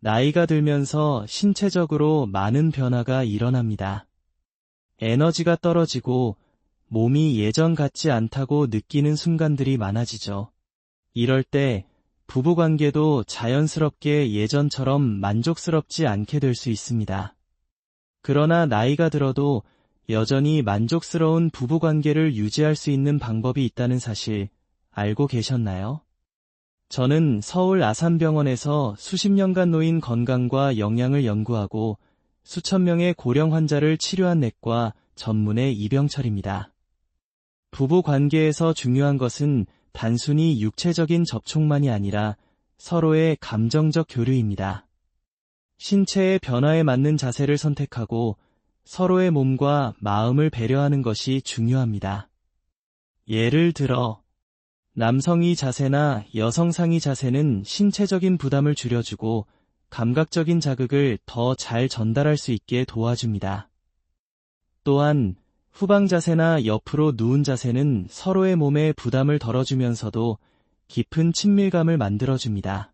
나이가 들면서 신체적으로 많은 변화가 일어납니다. 에너지가 떨어지고 몸이 예전 같지 않다고 느끼는 순간들이 많아지죠. 이럴 때 부부관계도 자연스럽게 예전처럼 만족스럽지 않게 될 수 있습니다. 그러나 나이가 들어도 여전히 만족스러운 부부관계를 유지할 수 있는 방법이 있다는 사실 알고 계셨나요? 저는 서울 아산병원에서 수십 년간 노인 건강과 영양을 연구하고 수천 명의 고령 환자를 치료한 내과 전문의 이병철입니다. 부부관계에서 중요한 것은 단순히 육체적인 접촉만이 아니라 서로의 감정적 교류입니다. 신체의 변화에 맞는 자세를 선택하고 서로의 몸과 마음을 배려하는 것이 중요합니다. 예를 들어, 남성의 자세나 여성상의 자세는 신체적인 부담을 줄여주고 감각적인 자극을 더 잘 전달할 수 있게 도와줍니다. 또한 후방 자세나 옆으로 누운 자세는 서로의 몸에 부담을 덜어주면서도 깊은 친밀감을 만들어줍니다.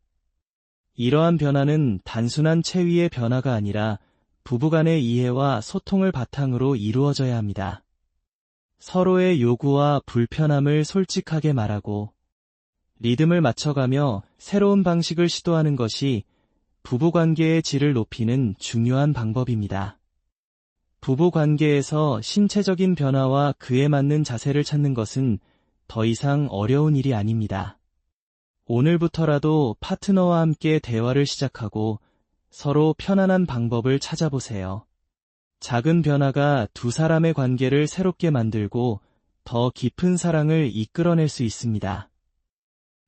이러한 변화는 단순한 체위의 변화가 아니라 부부간의 이해와 소통을 바탕으로 이루어져야 합니다. 서로의 요구와 불편함을 솔직하게 말하고 리듬을 맞춰가며 새로운 방식을 시도하는 것이 부부관계의 질을 높이는 중요한 방법입니다. 부부관계에서 신체적인 변화와 그에 맞는 자세를 찾는 것은 더 이상 어려운 일이 아닙니다. 오늘부터라도 파트너와 함께 대화를 시작하고 서로 편안한 방법을 찾아보세요. 작은 변화가 두 사람의 관계를 새롭게 만들고 더 깊은 사랑을 이끌어낼 수 있습니다.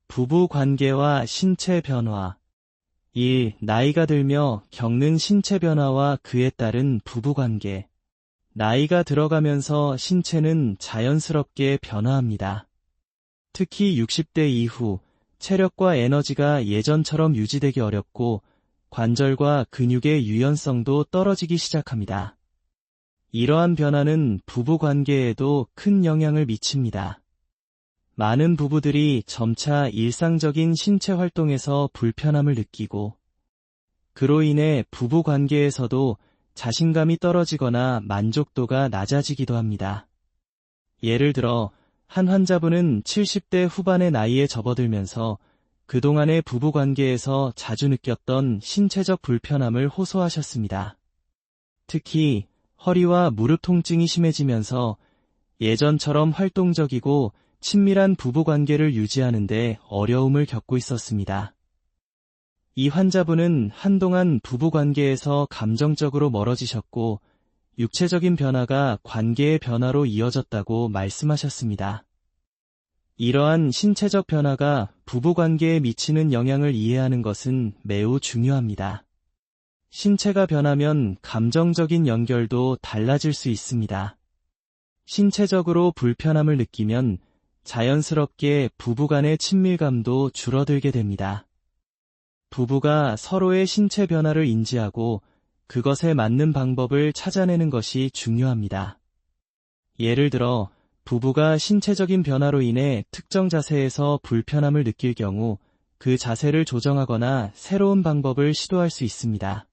부부관계와 신체 변화. 1. 나이가 들며 겪는 신체 변화와 그에 따른 부부관계. 나이가 들어가면서 신체는 자연스럽게 변화합니다. 특히 60대 이후 체력과 에너지가 예전처럼 유지되기 어렵고 관절과 근육의 유연성도 떨어지기 시작합니다. 이러한 변화는 부부관계에도 큰 영향을 미칩니다. 많은 부부들이 점차 일상적인 신체 활동에서 불편함을 느끼고 그로 인해 부부관계에서도 자신감이 떨어지거나 만족도가 낮아지기도 합니다. 예를 들어 한 환자분은 70대 후반의 나이에 접어들면서 그동안의 부부관계에서 자주 느꼈던 신체적 불편함을 호소하셨습니다. 특히 허리와 무릎 통증이 심해지면서 예전처럼 활동적이고 친밀한 부부관계를 유지하는 데 어려움을 겪고 있었습니다. 이 환자분은 한동안 부부관계에서 감정적으로 멀어지셨고 육체적인 변화가 관계의 변화로 이어졌다고 말씀하셨습니다. 이러한 신체적 변화가 부부관계에 미치는 영향을 이해하는 것은 매우 중요합니다. 신체가 변하면 감정적인 연결도 달라질 수 있습니다. 신체적으로 불편함을 느끼면 자연스럽게 부부간의 친밀감도 줄어들게 됩니다. 부부가 서로의 신체 변화를 인지하고 그것에 맞는 방법을 찾아내는 것이 중요합니다. 예를 들어 부부가 신체적인 변화로 인해 특정 자세에서 불편함을 느낄 경우 그 자세를 조정하거나 새로운 방법을 시도할 수 있습니다.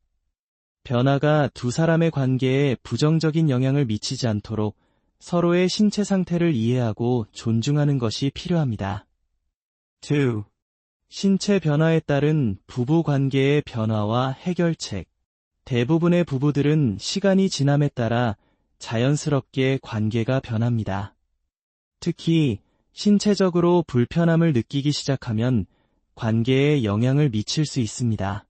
변화가 두 사람의 관계에 부정적인 영향을 미치지 않도록 서로의 신체 상태를 이해하고 존중하는 것이 필요합니다. 2. 신체 변화에 따른 부부 관계의 변화와 해결책. 대부분의 부부들은 시간이 지남에 따라 자연스럽게 관계가 변합니다. 특히 신체적으로 불편함을 느끼기 시작하면 관계에 영향을 미칠 수 있습니다.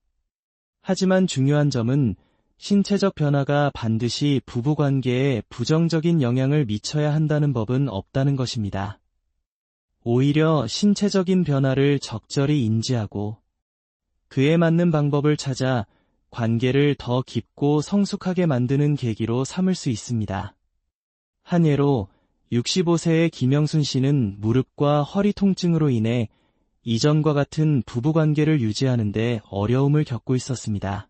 하지만 중요한 점은 신체적 변화가 반드시 부부관계에 부정적인 영향을 미쳐야 한다는 법은 없다는 것입니다. 오히려 신체적인 변화를 적절히 인지하고 그에 맞는 방법을 찾아 관계를 더 깊고 성숙하게 만드는 계기로 삼을 수 있습니다. 한 예로 65세의 김영순 씨는 무릎과 허리 통증으로 인해 이전과 같은 부부관계를 유지하는 데 어려움을 겪고 있었습니다.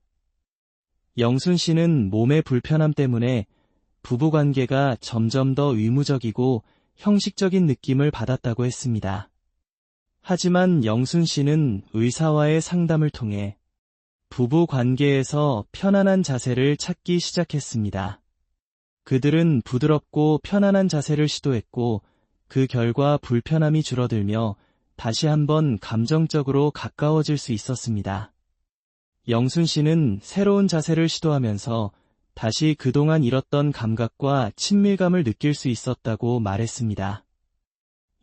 영순 씨는 몸의 불편함 때문에 부부관계가 점점 더 의무적이고 형식적인 느낌을 받았다고 했습니다. 하지만 영순 씨는 의사와의 상담을 통해 부부 관계에서 편안한 자세를 찾기 시작했습니다. 그들은 부드럽고 편안한 자세를 시도했고 그 결과 불편함이 줄어들며 다시 한번 감정적으로 가까워질 수 있었습니다. 영순 씨는 새로운 자세를 시도하면서 다시 그동안 잃었던 감각과 친밀감을 느낄 수 있었다고 말했습니다.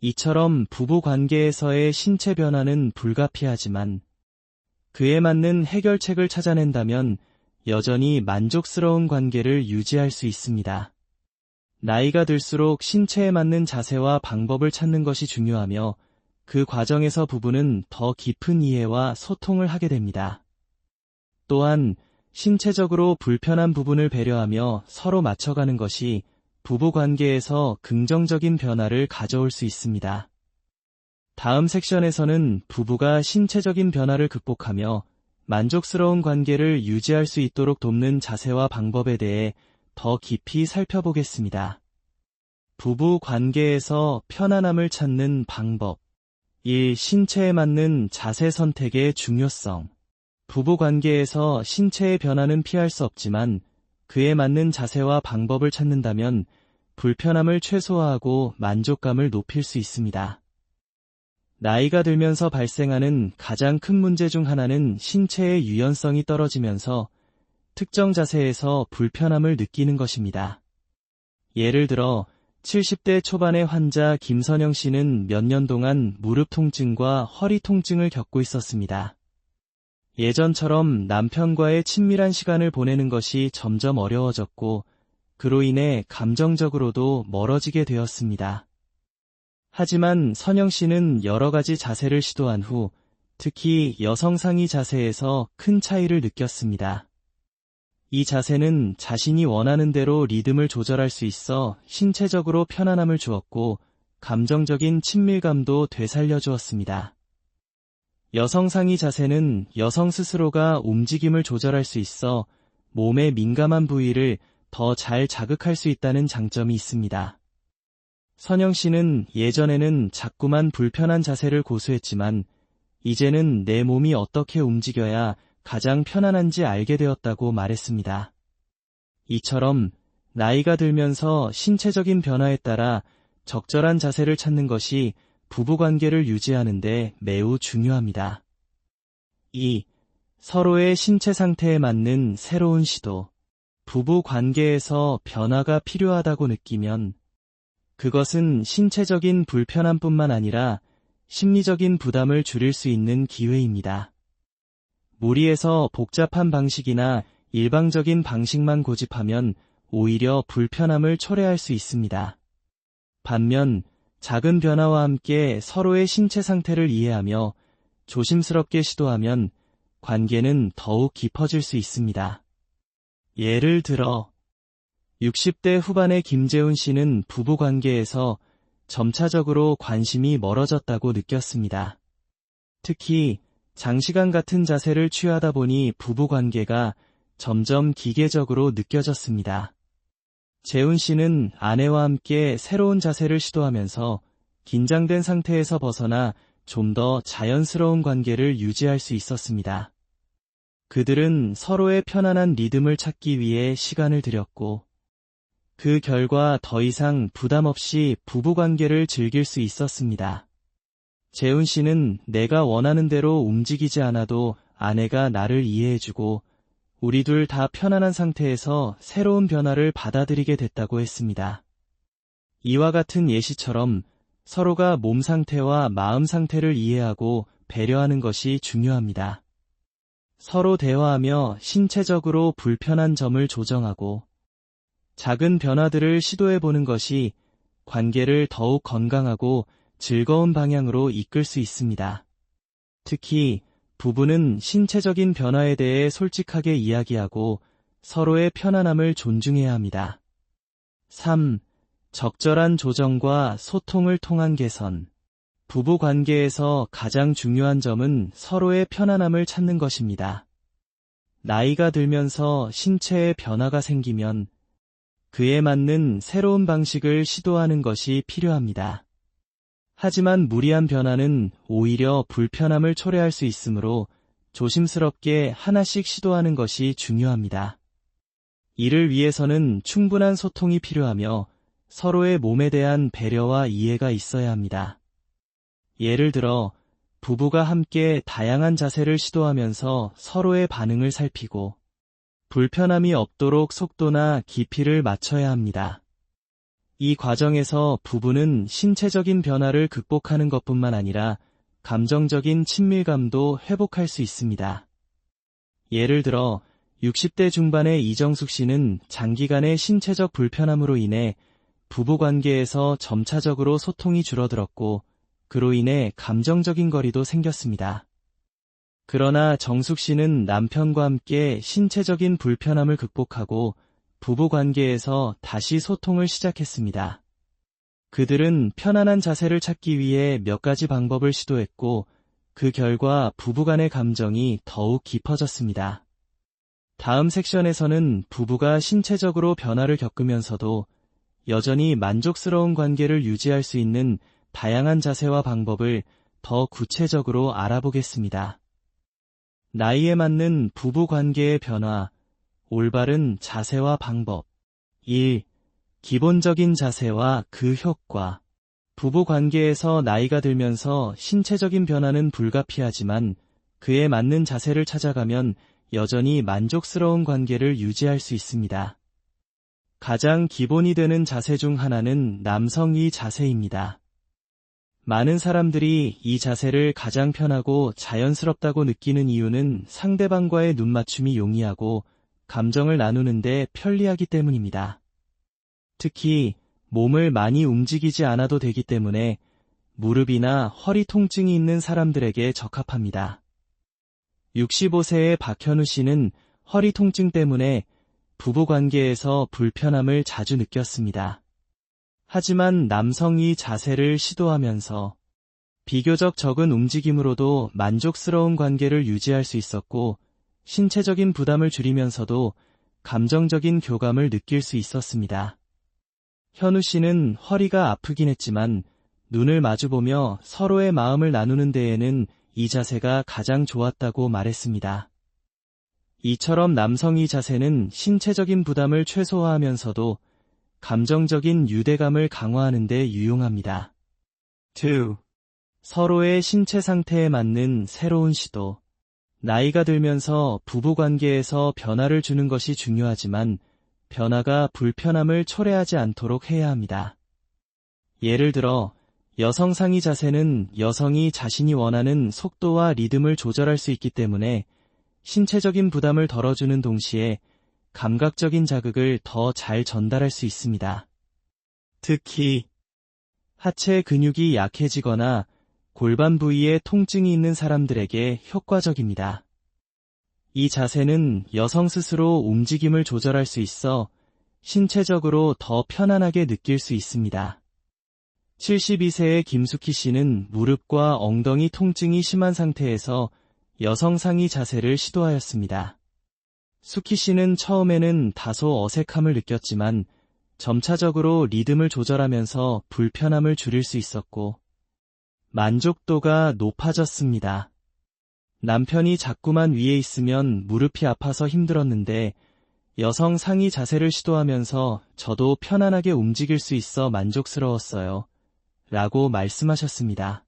이처럼 부부 관계에서의 신체 변화는 불가피하지만 그에 맞는 해결책을 찾아낸다면 여전히 만족스러운 관계를 유지할 수 있습니다. 나이가 들수록 신체에 맞는 자세와 방법을 찾는 것이 중요하며 그 과정에서 부부는 더 깊은 이해와 소통을 하게 됩니다. 또한 신체적으로 불편한 부분을 배려하며 서로 맞춰가는 것이 부부 관계에서 긍정적인 변화를 가져올 수 있습니다. 다음 섹션에서는 부부가 신체적인 변화를 극복하며 만족스러운 관계를 유지할 수 있도록 돕는 자세와 방법에 대해 더 깊이 살펴보겠습니다. 부부 관계에서 편안함을 찾는 방법. 1. 신체에 맞는 자세 선택의 중요성. 부부 관계에서 신체의 변화는 피할 수 없지만 그에 맞는 자세와 방법을 찾는다면 불편함을 최소화하고 만족감을 높일 수 있습니다. 나이가 들면서 발생하는 가장 큰 문제 중 하나는 신체의 유연성이 떨어지면서 특정 자세에서 불편함을 느끼는 것입니다. 예를 들어 70대 초반의 환자 김선영 씨는 몇 년 동안 무릎 통증과 허리 통증을 겪고 있었습니다. 예전처럼 남편과의 친밀한 시간을 보내는 것이 점점 어려워졌고 그로 인해 감정적으로도 멀어지게 되었습니다. 하지만 선영 씨는 여러 가지 자세를 시도한 후 특히 여성 상의 자세에서 큰 차이를 느꼈습니다. 이 자세는 자신이 원하는 대로 리듬을 조절할 수 있어 신체적으로 편안함을 주었고 감정적인 친밀감도 되살려 주었습니다. 여성 상의 자세는 여성 스스로가 움직임을 조절할 수 있어 몸의 민감한 부위를 더 잘 자극할 수 있다는 장점이 있습니다. 선영 씨는 예전에는 자꾸만 불편한 자세를 고수했지만 이제는 내 몸이 어떻게 움직여야 가장 편안한지 알게 되었다고 말했습니다. 이처럼 나이가 들면서 신체적인 변화에 따라 적절한 자세를 찾는 것이 부부관계를 유지하는 데 매우 중요합니다. 2. 서로의 신체 상태에 맞는 새로운 시도. 부부 관계에서 변화가 필요하다고 느끼면 그것은 신체적인 불편함뿐만 아니라 심리적인 부담을 줄일 수 있는 기회입니다. 무리해서 복잡한 방식이나 일방적인 방식만 고집하면 오히려 불편함을 초래할 수 있습니다. 반면 작은 변화와 함께 서로의 신체 상태를 이해하며 조심스럽게 시도하면 관계는 더욱 깊어질 수 있습니다. 예를 들어 60대 후반의 김재훈 씨는 부부 관계에서 점차적으로 관심이 멀어졌다고 느꼈습니다. 특히 장시간 같은 자세를 취하다 보니 부부 관계가 점점 기계적으로 느껴졌습니다. 재훈 씨는 아내와 함께 새로운 자세를 시도하면서 긴장된 상태에서 벗어나 좀 더 자연스러운 관계를 유지할 수 있었습니다. 그들은 서로의 편안한 리듬을 찾기 위해 시간을 들였고 그 결과 더 이상 부담 없이 부부관계를 즐길 수 있었습니다. 재훈 씨는 내가 원하는 대로 움직이지 않아도 아내가 나를 이해해주고 우리 둘 다 편안한 상태에서 새로운 변화를 받아들이게 됐다고 했습니다. 이와 같은 예시처럼 서로가 몸 상태와 마음 상태를 이해하고 배려하는 것이 중요합니다. 서로 대화하며 신체적으로 불편한 점을 조정하고 작은 변화들을 시도해보는 것이 관계를 더욱 건강하고 즐거운 방향으로 이끌 수 있습니다. 특히 부부는 신체적인 변화에 대해 솔직하게 이야기하고 서로의 편안함을 존중해야 합니다. 3. 적절한 조정과 소통을 통한 개선. 부부 관계에서 가장 중요한 점은 서로의 편안함을 찾는 것입니다. 나이가 들면서 신체에 변화가 생기면 그에 맞는 새로운 방식을 시도하는 것이 필요합니다. 하지만 무리한 변화는 오히려 불편함을 초래할 수 있으므로 조심스럽게 하나씩 시도하는 것이 중요합니다. 이를 위해서는 충분한 소통이 필요하며 서로의 몸에 대한 배려와 이해가 있어야 합니다. 예를 들어, 부부가 함께 다양한 자세를 시도하면서 서로의 반응을 살피고 불편함이 없도록 속도나 깊이를 맞춰야 합니다. 이 과정에서 부부는 신체적인 변화를 극복하는 것뿐만 아니라 감정적인 친밀감도 회복할 수 있습니다. 예를 들어 60대 중반의 이정숙 씨는 장기간의 신체적 불편함으로 인해 부부관계에서 점차적으로 소통이 줄어들었고 그로 인해 감정적인 거리도 생겼습니다. 그러나 정숙 씨는 남편과 함께 신체적인 불편함을 극복하고 부부관계에서 다시 소통을 시작했습니다. 그들은 편안한 자세를 찾기 위해 몇 가지 방법을 시도했고 그 결과 부부간의 감정이 더욱 깊어졌습니다. 다음 섹션에서는 부부가 신체적으로 변화를 겪으면서도 여전히 만족스러운 관계를 유지할 수 있는 다양한 자세와 방법을 더 구체적으로 알아보겠습니다. 나이에 맞는 부부 관계의 변화, 올바른 자세와 방법. 1. 기본적인 자세와 그 효과. 부부 관계에서 나이가 들면서 신체적인 변화는 불가피하지만 그에 맞는 자세를 찾아가면 여전히 만족스러운 관계를 유지할 수 있습니다. 가장 기본이 되는 자세 중 하나는 남성의 자세입니다. 많은 사람들이 이 자세를 가장 편하고 자연스럽다고 느끼는 이유는 상대방과의 눈맞춤이 용이하고 감정을 나누는데 편리하기 때문입니다. 특히 몸을 많이 움직이지 않아도 되기 때문에 무릎이나 허리 통증이 있는 사람들에게 적합합니다. 65세의 박현우 씨는 허리 통증 때문에 부부관계에서 불편함을 자주 느꼈습니다. 하지만 남성이 자세를 시도하면서 비교적 적은 움직임으로도 만족스러운 관계를 유지할 수 있었고 신체적인 부담을 줄이면서도 감정적인 교감을 느낄 수 있었습니다. 현우 씨는 허리가 아프긴 했지만 눈을 마주보며 서로의 마음을 나누는 데에는 이 자세가 가장 좋았다고 말했습니다. 이처럼 남성의 자세는 신체적인 부담을 최소화하면서도 감정적인 유대감을 강화하는 데 유용합니다. 2. 서로의 신체 상태에 맞는 새로운 시도. 나이가 들면서 부부관계에서 변화를 주는 것이 중요하지만 변화가 불편함을 초래하지 않도록 해야 합니다. 예를 들어 여성 상의 자세는 여성이 자신이 원하는 속도와 리듬을 조절할 수 있기 때문에 신체적인 부담을 덜어주는 동시에 감각적인 자극을 더 잘 전달할 수 있습니다. 특히 하체 근육이 약해지거나 골반 부위에 통증이 있는 사람들에게 효과적입니다. 이 자세는 여성 스스로 움직임을 조절할 수 있어 신체적으로 더 편안하게 느낄 수 있습니다. 72세의 김숙희 씨는 무릎과 엉덩이 통증이 심한 상태에서 여성 상의 자세를 시도하였습니다. 숙희 씨는 처음에는 다소 어색함을 느꼈지만 점차적으로 리듬을 조절하면서 불편함을 줄일 수 있었고 만족도가 높아졌습니다. 남편이 자꾸만 위에 있으면 무릎이 아파서 힘들었는데 여성 상의 자세를 시도하면서 저도 편안하게 움직일 수 있어 만족스러웠어요. 라고 말씀하셨습니다.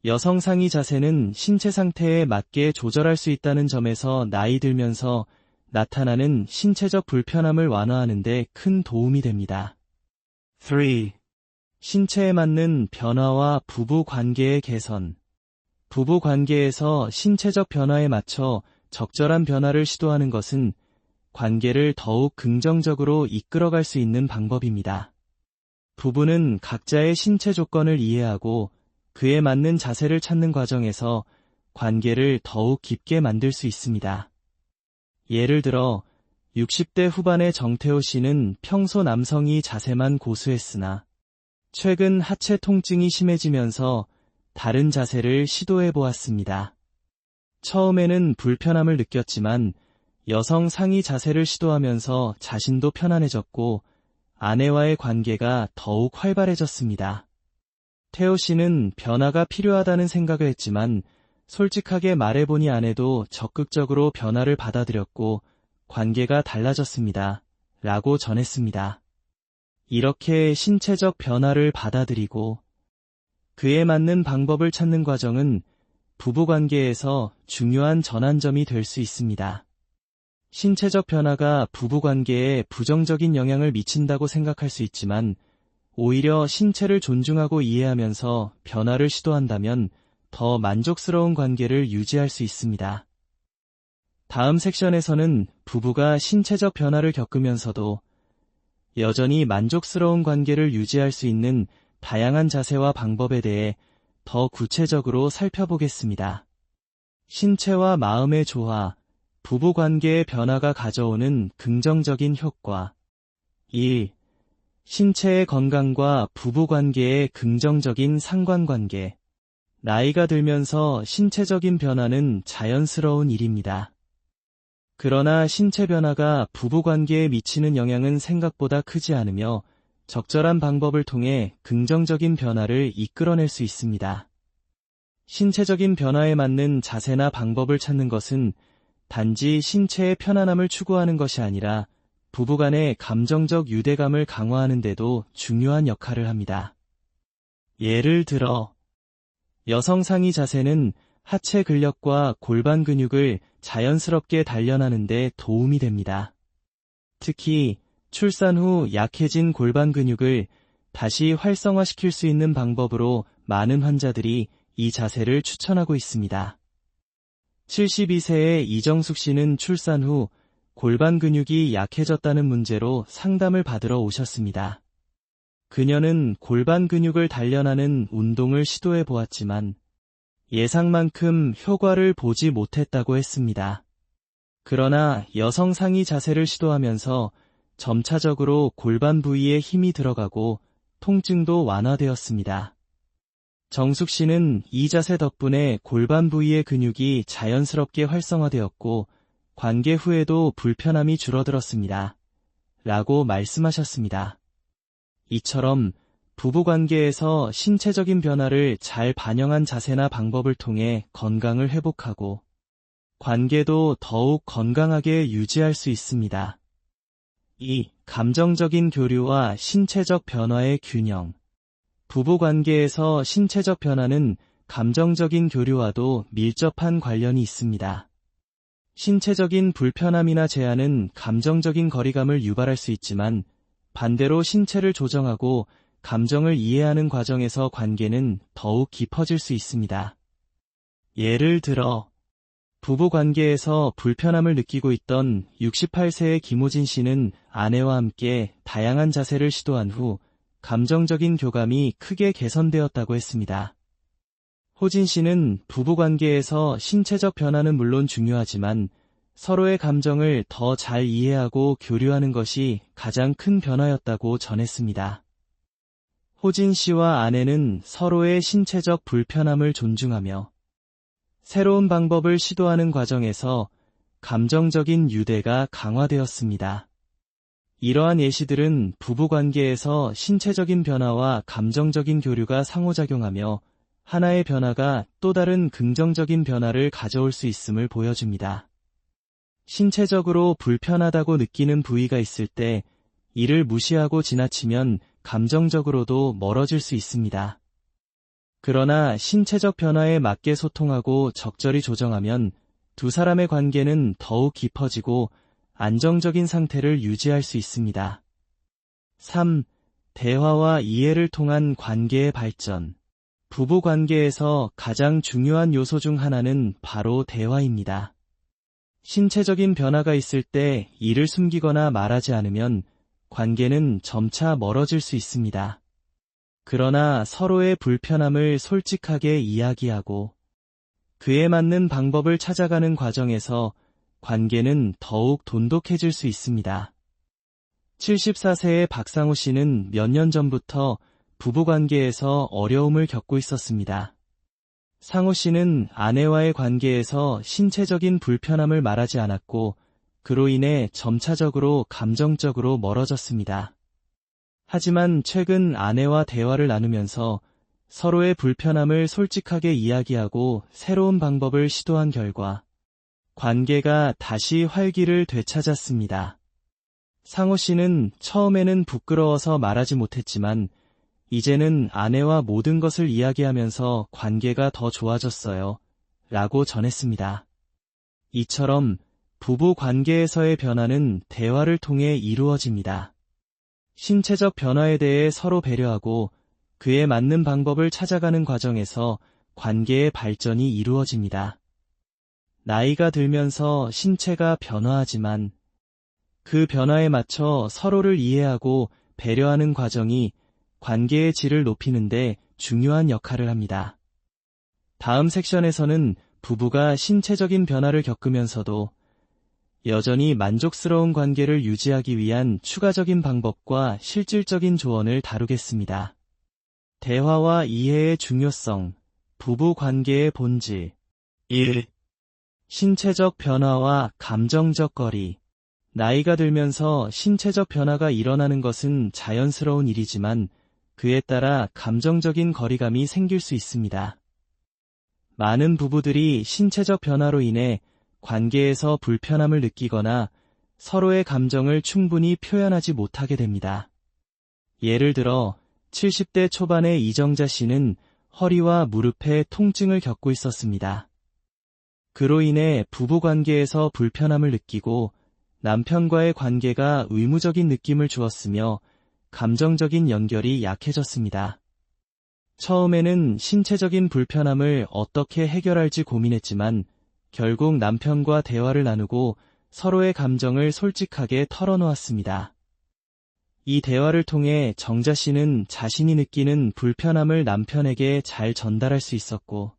여성 상의 자세는 신체 상태에 맞게 조절할 수 있다는 점에서 나이 들면서 나타나는 신체적 불편함을 완화하는 데 큰 도움이 됩니다. 3. 신체에 맞는 변화와 부부 관계의 개선. 부부 관계에서 신체적 변화에 맞춰 적절한 변화를 시도하는 것은 관계를 더욱 긍정적으로 이끌어갈 수 있는 방법입니다. 부부는 각자의 신체 조건을 이해하고 그에 맞는 자세를 찾는 과정에서 관계를 더욱 깊게 만들 수 있습니다. 예를 들어 60대 후반의 정태호 씨는 평소 남성이 자세만 고수했으나 최근 하체 통증이 심해지면서 다른 자세를 시도해 보았습니다. 처음에는 불편함을 느꼈지만 여성 상의 자세를 시도하면서 자신도 편안해졌고 아내와의 관계가 더욱 활발해졌습니다. 태호 씨는 변화가 필요하다는 생각을 했지만 솔직하게 말해보니 아내도 적극적으로 변화를 받아들였고 관계가 달라졌습니다. 라고 전했습니다. 이렇게 신체적 변화를 받아들이고 그에 맞는 방법을 찾는 과정은 부부관계에서 중요한 전환점이 될 수 있습니다. 신체적 변화가 부부관계에 부정적인 영향을 미친다고 생각할 수 있지만 오히려 신체를 존중하고 이해하면서 변화를 시도한다면 더 만족스러운 관계를 유지할 수 있습니다. 다음 섹션에서는 부부가 신체적 변화를 겪으면서도 여전히 만족스러운 관계를 유지할 수 있는 다양한 자세와 방법에 대해 더 구체적으로 살펴보겠습니다. 신체와 마음의 조화, 부부관계의 변화가 가져오는 긍정적인 효과. 1. 신체의 건강과 부부관계의 긍정적인 상관관계. 나이가 들면서 신체적인 변화는 자연스러운 일입니다. 그러나 신체 변화가 부부관계에 미치는 영향은 생각보다 크지 않으며 적절한 방법을 통해 긍정적인 변화를 이끌어낼 수 있습니다. 신체적인 변화에 맞는 자세나 방법을 찾는 것은 단지 신체의 편안함을 추구하는 것이 아니라 부부간의 감정적 유대감을 강화하는 데도 중요한 역할을 합니다. 예를 들어 여성 상의 자세는 하체 근력과 골반 근육을 자연스럽게 단련하는 데 도움이 됩니다. 특히 출산 후 약해진 골반 근육을 다시 활성화시킬 수 있는 방법으로 많은 환자들이 이 자세를 추천하고 있습니다. 72세의 이정숙 씨는 출산 후 골반 근육이 약해졌다는 문제로 상담을 받으러 오셨습니다. 그녀는 골반 근육을 단련하는 운동을 시도해 보았지만 예상만큼 효과를 보지 못했다고 했습니다. 그러나 여성 상의 자세를 시도하면서 점차적으로 골반 부위에 힘이 들어가고 통증도 완화되었습니다. 정숙 씨는 이 자세 덕분에 골반 부위의 근육이 자연스럽게 활성화되었고 관계 후에도 불편함이 줄어들었습니다. 라고 말씀하셨습니다. 이처럼 부부관계에서 신체적인 변화를 잘 반영한 자세나 방법을 통해 건강을 회복하고 관계도 더욱 건강하게 유지할 수 있습니다. 2. 감정적인 교류와 신체적 변화의 균형. 부부관계에서 신체적 변화는 감정적인 교류와도 밀접한 관련이 있습니다. 신체적인 불편함이나 제한은 감정적인 거리감을 유발할 수 있지만 반대로 신체를 조정하고 감정을 이해하는 과정에서 관계는 더욱 깊어질 수 있습니다. 예를 들어 부부관계에서 불편함을 느끼고 있던 68세의 김호진 씨는 아내와 함께 다양한 자세를 시도한 후 감정적인 교감이 크게 개선되었다고 했습니다. 호진 씨는 부부관계에서 신체적 변화는 물론 중요하지만 서로의 감정을 더 잘 이해하고 교류하는 것이 가장 큰 변화였다고 전했습니다. 호진 씨와 아내는 서로의 신체적 불편함을 존중하며 새로운 방법을 시도하는 과정에서 감정적인 유대가 강화되었습니다. 이러한 예시들은 부부관계에서 신체적인 변화와 감정적인 교류가 상호작용하며 하나의 변화가 또 다른 긍정적인 변화를 가져올 수 있음을 보여줍니다. 신체적으로 불편하다고 느끼는 부위가 있을 때 이를 무시하고 지나치면 감정적으로도 멀어질 수 있습니다. 그러나 신체적 변화에 맞게 소통하고 적절히 조정하면 두 사람의 관계는 더욱 깊어지고 안정적인 상태를 유지할 수 있습니다. 3. 대화와 이해를 통한 관계의 발전. 부부 관계에서 가장 중요한 요소 중 하나는 바로 대화입니다. 신체적인 변화가 있을 때 이를 숨기거나 말하지 않으면 관계는 점차 멀어질 수 있습니다. 그러나 서로의 불편함을 솔직하게 이야기하고 그에 맞는 방법을 찾아가는 과정에서 관계는 더욱 돈독해질 수 있습니다. 74세의 박상우 씨는 몇 년 전부터 부부관계에서 어려움을 겪고 있었습니다. 상우 씨는 아내와의 관계에서 신체적인 불편함을 말하지 않았고 그로 인해 점차적으로 감정적으로 멀어졌습니다. 하지만 최근 아내와 대화를 나누면서 서로의 불편함을 솔직하게 이야기하고 새로운 방법을 시도한 결과 관계가 다시 활기를 되찾았습니다. 상호 씨는 처음에는 부끄러워서 말하지 못했지만 이제는 아내와 모든 것을 이야기하면서 관계가 더 좋아졌어요. 라고 전했습니다. 이처럼 부부 관계에서의 변화는 대화를 통해 이루어집니다. 신체적 변화에 대해 서로 배려하고 그에 맞는 방법을 찾아가는 과정에서 관계의 발전이 이루어집니다. 나이가 들면서 신체가 변화하지만 그 변화에 맞춰 서로를 이해하고 배려하는 과정이 관계의 질을 높이는데 중요한 역할을 합니다. 다음 섹션에서는 부부가 신체적인 변화를 겪으면서도 여전히 만족스러운 관계를 유지하기 위한 추가적인 방법과 실질적인 조언을 다루겠습니다. 대화와 이해의 중요성, 부부 관계의 본질. 1. 신체적 변화와 감정적 거리. 나이가 들면서 신체적 변화가 일어나는 것은 자연스러운 일이지만 그에 따라 감정적인 거리감이 생길 수 있습니다. 많은 부부들이 신체적 변화로 인해 관계에서 불편함을 느끼거나 서로의 감정을 충분히 표현하지 못하게 됩니다. 예를 들어 70대 초반의 이정자 씨는 허리와 무릎에 통증을 겪고 있었습니다. 그로 인해 부부 관계에서 불편함을 느끼고 남편과의 관계가 의무적인 느낌을 주었으며 감정적인 연결이 약해졌습니다. 처음에는 신체적인 불편함을 어떻게 해결할지 고민했지만 결국 남편과 대화를 나누고 서로의 감정을 솔직하게 털어놓았습니다. 이 대화를 통해 정자 씨는 자신이 느끼는 불편함을 남편에게 잘 전달할 수 있었고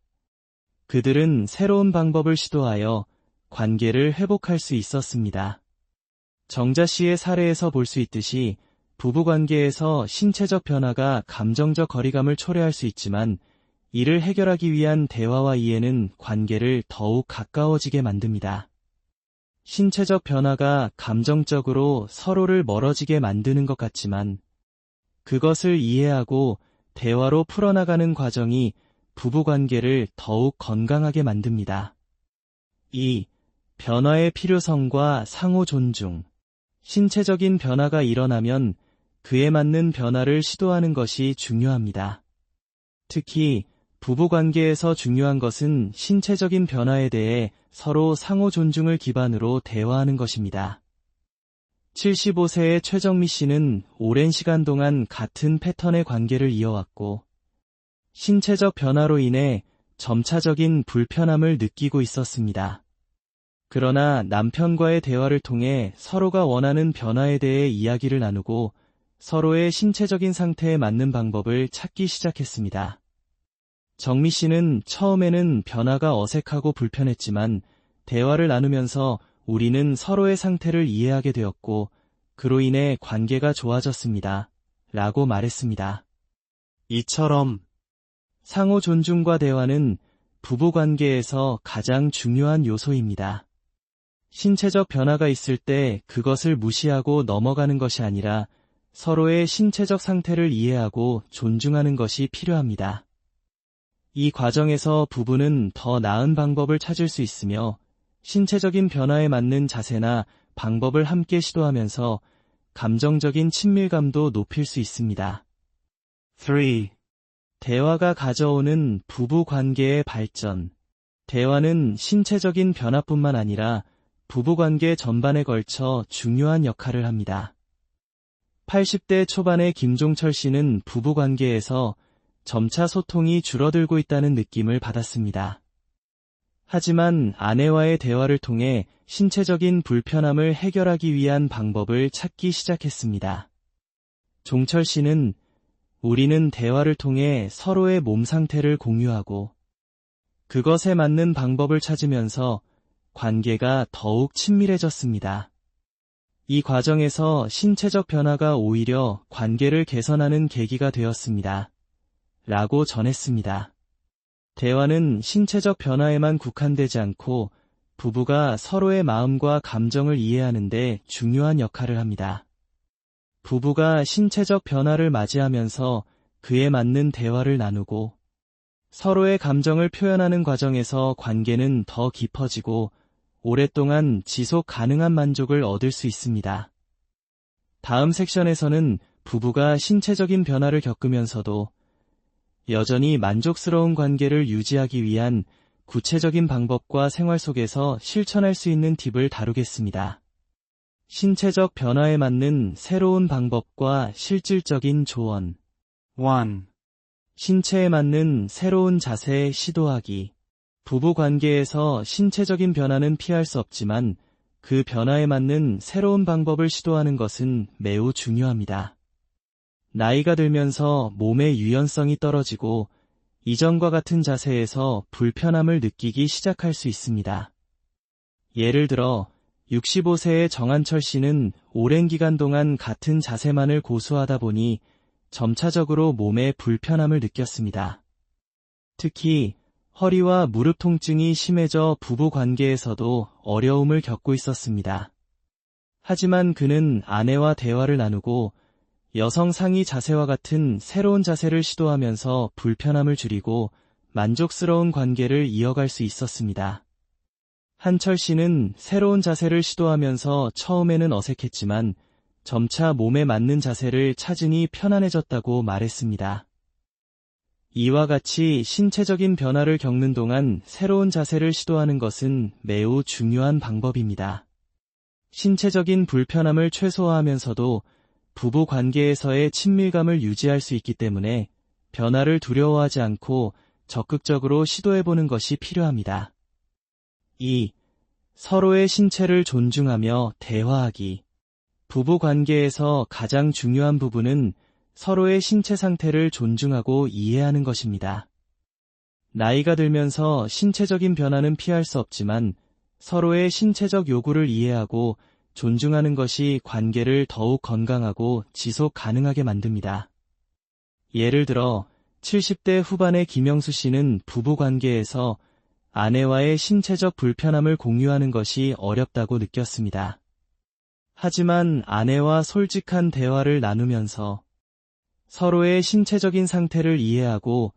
그들은 새로운 방법을 시도하여 관계를 회복할 수 있었습니다. 정자 씨의 사례에서 볼 수 있듯이 부부관계에서 신체적 변화가 감정적 거리감을 초래할 수 있지만 이를 해결하기 위한 대화와 이해는 관계를 더욱 가까워지게 만듭니다. 신체적 변화가 감정적으로 서로를 멀어지게 만드는 것 같지만 그것을 이해하고 대화로 풀어나가는 과정이 부부관계를 더욱 건강하게 만듭니다. 2. 변화의 필요성과 상호 존중. 신체적인 변화가 일어나면 그에 맞는 변화를 시도하는 것이 중요합니다. 특히 부부관계에서 중요한 것은 신체적인 변화에 대해 서로 상호 존중을 기반으로 대화하는 것입니다. 75세의 최정미 씨는 오랜 시간 동안 같은 패턴의 관계를 이어왔고 신체적 변화로 인해 점차적인 불편함을 느끼고 있었습니다. 그러나 남편과의 대화를 통해 서로가 원하는 변화에 대해 이야기를 나누고 서로의 신체적인 상태에 맞는 방법을 찾기 시작했습니다. 정미 씨는 처음에는 변화가 어색하고 불편했지만 대화를 나누면서 우리는 서로의 상태를 이해하게 되었고 그로 인해 관계가 좋아졌습니다. 라고 말했습니다. 이처럼 상호 존중과 대화는 부부관계에서 가장 중요한 요소입니다. 신체적 변화가 있을 때 그것을 무시하고 넘어가는 것이 아니라 서로의 신체적 상태를 이해하고 존중하는 것이 필요합니다. 이 과정에서 부부는 더 나은 방법을 찾을 수 있으며 신체적인 변화에 맞는 자세나 방법을 함께 시도하면서 감정적인 친밀감도 높일 수 있습니다. 3. 대화가 가져오는 부부 관계의 발전. 대화는 신체적인 변화뿐만 아니라 부부관계 전반에 걸쳐 중요한 역할을 합니다. 80대 초반의 김종철 씨는 부부관계에서 점차 소통이 줄어들고 있다는 느낌을 받았습니다. 하지만 아내와의 대화를 통해 신체적인 불편함을 해결하기 위한 방법을 찾기 시작했습니다. 종철 씨는 우리는 대화를 통해 서로의 몸 상태를 공유하고 그것에 맞는 방법을 찾으면서 관계가 더욱 친밀해졌습니다. 이 과정에서 신체적 변화가 오히려 관계를 개선하는 계기가 되었습니다. 라고 전했습니다. 대화는 신체적 변화에만 국한되지 않고 부부가 서로의 마음과 감정을 이해하는 데 중요한 역할을 합니다. 부부가 신체적 변화를 맞이하면서 그에 맞는 대화를 나누고 서로의 감정을 표현하는 과정에서 관계는 더 깊어지고 오랫동안 지속 가능한 만족을 얻을 수 있습니다. 다음 섹션에서는 부부가 신체적인 변화를 겪으면서도 여전히 만족스러운 관계를 유지하기 위한 구체적인 방법과 생활 속에서 실천할 수 있는 팁을 다루겠습니다. 신체적 변화에 맞는 새로운 방법과 실질적인 조언. 1. 신체에 맞는 새로운 자세 시도하기. 부부 관계에서 신체적인 변화는 피할 수 없지만 그 변화에 맞는 새로운 방법을 시도하는 것은 매우 중요합니다. 나이가 들면서 몸의 유연성이 떨어지고 이전과 같은 자세에서 불편함을 느끼기 시작할 수 있습니다. 예를 들어 65세의 정한철 씨는 오랜 기간 동안 같은 자세만을 고수하다 보니 점차적으로 몸에 불편함을 느꼈습니다. 특히 허리와 무릎 통증이 심해져 부부 관계에서도 어려움을 겪고 있었습니다. 하지만 그는 아내와 대화를 나누고 여성 상의 자세와 같은 새로운 자세를 시도하면서 불편함을 줄이고 만족스러운 관계를 이어갈 수 있었습니다. 한철 씨는 새로운 자세를 시도하면서 처음에는 어색했지만 점차 몸에 맞는 자세를 찾으니 편안해졌다고 말했습니다. 이와 같이 신체적인 변화를 겪는 동안 새로운 자세를 시도하는 것은 매우 중요한 방법입니다. 신체적인 불편함을 최소화하면서도 부부 관계에서의 친밀감을 유지할 수 있기 때문에 변화를 두려워하지 않고 적극적으로 시도해보는 것이 필요합니다. 2. 서로의 신체를 존중하며 대화하기. 부부 관계에서 가장 중요한 부분은 서로의 신체 상태를 존중하고 이해하는 것입니다. 나이가 들면서 신체적인 변화는 피할 수 없지만 서로의 신체적 요구를 이해하고 존중하는 것이 관계를 더욱 건강하고 지속 가능하게 만듭니다. 예를 들어 70대 후반의 김영수 씨는 부부 관계에서 아내와의 신체적 불편함을 공유하는 것이 어렵다고 느꼈습니다. 하지만 아내와 솔직한 대화를 나누면서 서로의 신체적인 상태를 이해하고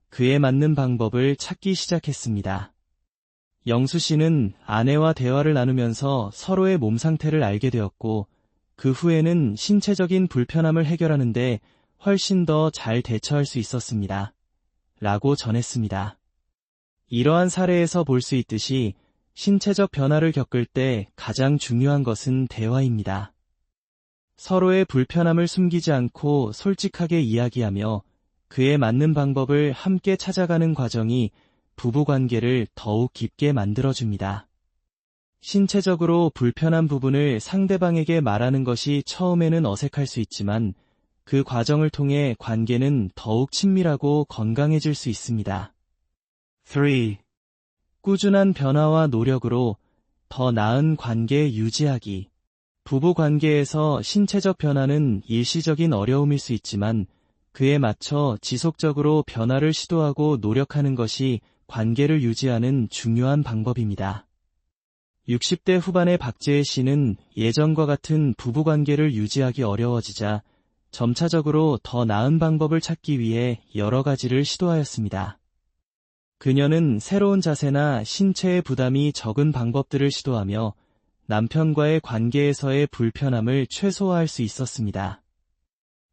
그에 맞는 방법을 찾기 시작했습니다. 영수 씨는 아내와 대화를 나누면서 서로의 몸 상태를 알게 되었고 그 후에는 신체적인 불편함을 해결하는데 훨씬 더 잘 대처할 수 있었습니다. 라고 전했습니다. 이러한 사례에서 볼 수 있듯이 신체적 변화를 겪을 때 가장 중요한 것은 대화입니다. 서로의 불편함을 숨기지 않고 솔직하게 이야기하며 그에 맞는 방법을 함께 찾아가는 과정이 부부관계를 더욱 깊게 만들어줍니다. 신체적으로 불편한 부분을 상대방에게 말하는 것이 처음에는 어색할 수 있지만 그 과정을 통해 관계는 더욱 친밀하고 건강해질 수 있습니다. 3. 꾸준한 변화와 노력으로 더 나은 관계 유지하기. 부부 관계에서 신체적 변화는 일시적인 어려움일 수 있지만 그에 맞춰 지속적으로 변화를 시도하고 노력하는 것이 관계를 유지하는 중요한 방법입니다. 60대 후반의 박재혜 씨는 예전과 같은 부부관계를 유지하기 어려워지자 점차적으로 더 나은 방법을 찾기 위해 여러 가지를 시도하였습니다. 그녀는 새로운 자세나 신체의 부담이 적은 방법들을 시도하며 남편과의 관계에서의 불편함을 최소화할 수 있었습니다.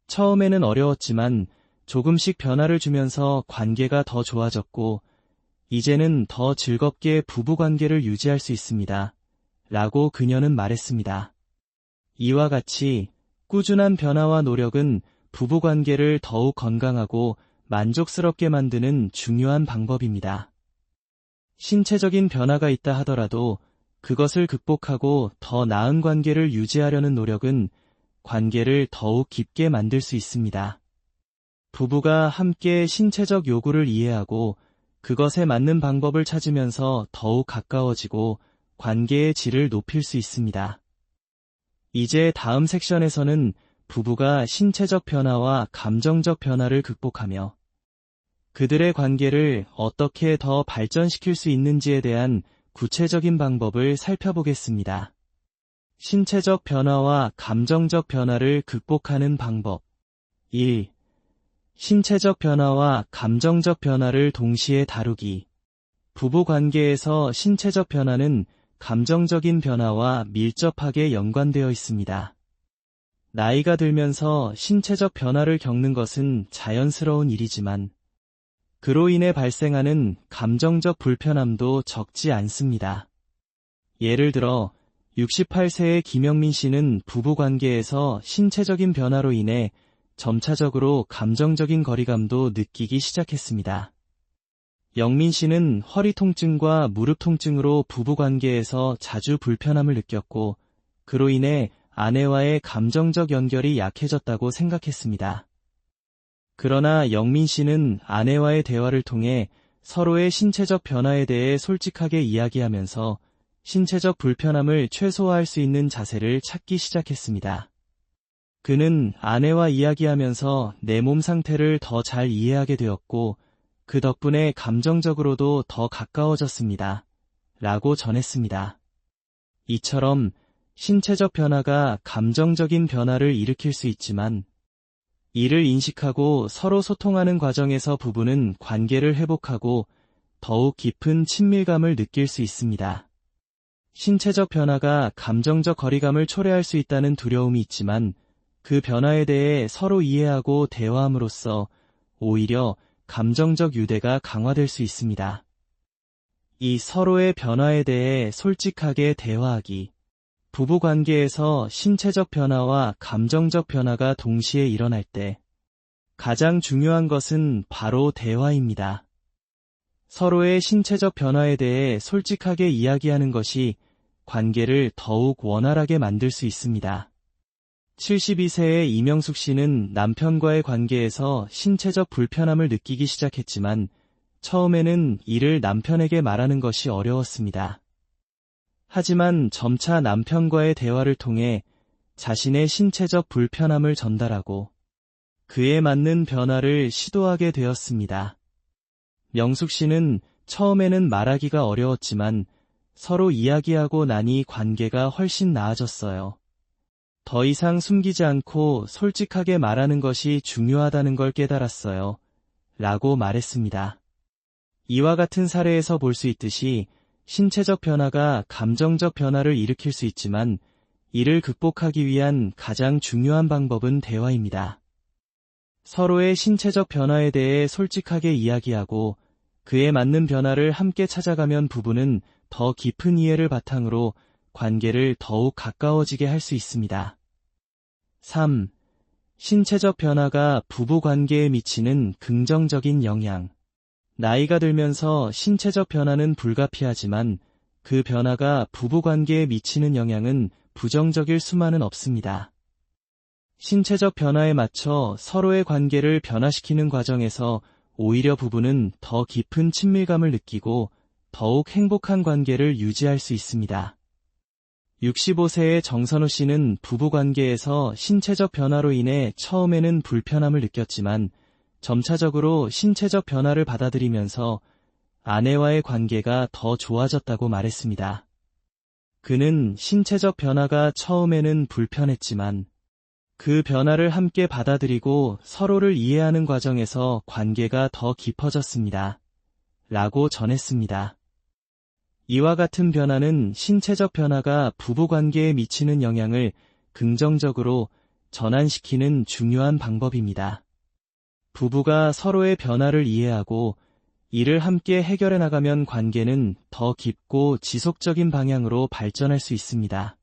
처음에는 어려웠지만 조금씩 변화를 주면서 관계가 더 좋아졌고 이제는 더 즐겁게 부부관계를 유지할 수 있습니다. 라고 그녀는 말했습니다. 이와 같이 꾸준한 변화와 노력은 부부관계를 더욱 건강하고 만족스럽게 만드는 중요한 방법입니다. 신체적인 변화가 있다 하더라도 그것을 극복하고 더 나은 관계를 유지하려는 노력은 관계를 더욱 깊게 만들 수 있습니다. 부부가 함께 신체적 요구를 이해하고 그것에 맞는 방법을 찾으면서 더욱 가까워지고 관계의 질을 높일 수 있습니다. 이제 다음 섹션에서는 부부가 신체적 변화와 감정적 변화를 극복하며 그들의 관계를 어떻게 더 발전시킬 수 있는지에 대한 구체적인 방법을 살펴보겠습니다. 신체적 변화와 감정적 변화를 극복하는 방법. 1. 신체적 변화와 감정적 변화를 동시에 다루기. 부부 관계에서 신체적 변화는 감정적인 변화와 밀접하게 연관되어 있습니다. 나이가 들면서 신체적 변화를 겪는 것은 자연스러운 일이지만 그로 인해 발생하는 감정적 불편함도 적지 않습니다. 예를 들어 68세의 김영민 씨는 부부 관계에서 신체적인 변화로 인해 점차적으로 감정적인 거리감도 느끼기 시작했습니다. 영민 씨는 허리 통증과 무릎 통증으로 부부 관계에서 자주 불편함을 느꼈고 그로 인해 아내와의 감정적 연결이 약해졌다고 생각했습니다. 그러나 영민 씨는 아내와의 대화를 통해 서로의 신체적 변화에 대해 솔직하게 이야기하면서 신체적 불편함을 최소화할 수 있는 자세를 찾기 시작했습니다. 그는 아내와 이야기하면서 내 몸 상태를 더 잘 이해하게 되었고 그 덕분에 감정적으로도 더 가까워졌습니다. 라고 전했습니다. 이처럼 신체적 변화가 감정적인 변화를 일으킬 수 있지만 이를 인식하고 서로 소통하는 과정에서 부부는 관계를 회복하고 더욱 깊은 친밀감을 느낄 수 있습니다. 신체적 변화가 감정적 거리감을 초래할 수 있다는 두려움이 있지만 그 변화에 대해 서로 이해하고 대화함으로써 오히려 감정적 유대가 강화될 수 있습니다. 이 서로의 변화에 대해 솔직하게 대화하기. 부부 관계에서 신체적 변화와 감정적 변화가 동시에 일어날 때 가장 중요한 것은 바로 대화입니다. 서로의 신체적 변화에 대해 솔직하게 이야기하는 것이 관계를 더욱 원활하게 만들 수 있습니다. 72세의 이명숙 씨는 남편과의 관계에서 신체적 불편함을 느끼기 시작했지만 처음에는 이를 남편에게 말하는 것이 어려웠습니다. 하지만 점차 남편과의 대화를 통해 자신의 신체적 불편함을 전달하고 그에 맞는 변화를 시도하게 되었습니다. 명숙 씨는 처음에는 말하기가 어려웠지만 서로 이야기하고 나니 관계가 훨씬 나아졌어요. 더 이상 숨기지 않고 솔직하게 말하는 것이 중요하다는 걸 깨달았어요. 라고 말했습니다. 이와 같은 사례에서 볼 수 있듯이 신체적 변화가 감정적 변화를 일으킬 수 있지만 이를 극복하기 위한 가장 중요한 방법은 대화입니다. 서로의 신체적 변화에 대해 솔직하게 이야기하고 그에 맞는 변화를 함께 찾아가면 부부는 더 깊은 이해를 바탕으로 관계를 더욱 가까워지게 할 수 있습니다. 3. 신체적 변화가 부부 관계에 미치는 긍정적인 영향. 나이가 들면서 신체적 변화는 불가피하지만 그 변화가 부부 관계에 미치는 영향은 부정적일 수만은 없습니다. 신체적 변화에 맞춰 서로의 관계를 변화시키는 과정에서 오히려 부부는 더 깊은 친밀감을 느끼고 더욱 행복한 관계를 유지할 수 있습니다. 65세의 정선우 씨는 부부 관계에서 신체적 변화로 인해 처음에는 불편함을 느꼈지만 점차적으로 신체적 변화를 받아들이면서 아내와의 관계가 더 좋아졌다고 말했습니다. 그는 신체적 변화가 처음에는 불편했지만 그 변화를 함께 받아들이고 서로를 이해하는 과정에서 관계가 더 깊어졌습니다. 라고 전했습니다. 이와 같은 변화는 신체적 변화가 부부 관계에 미치는 영향을 긍정적으로 전환시키는 중요한 방법입니다. 부부가 서로의 변화를 이해하고 이를 함께 해결해 나가면 관계는 더 깊고 지속적인 방향으로 발전할 수 있습니다.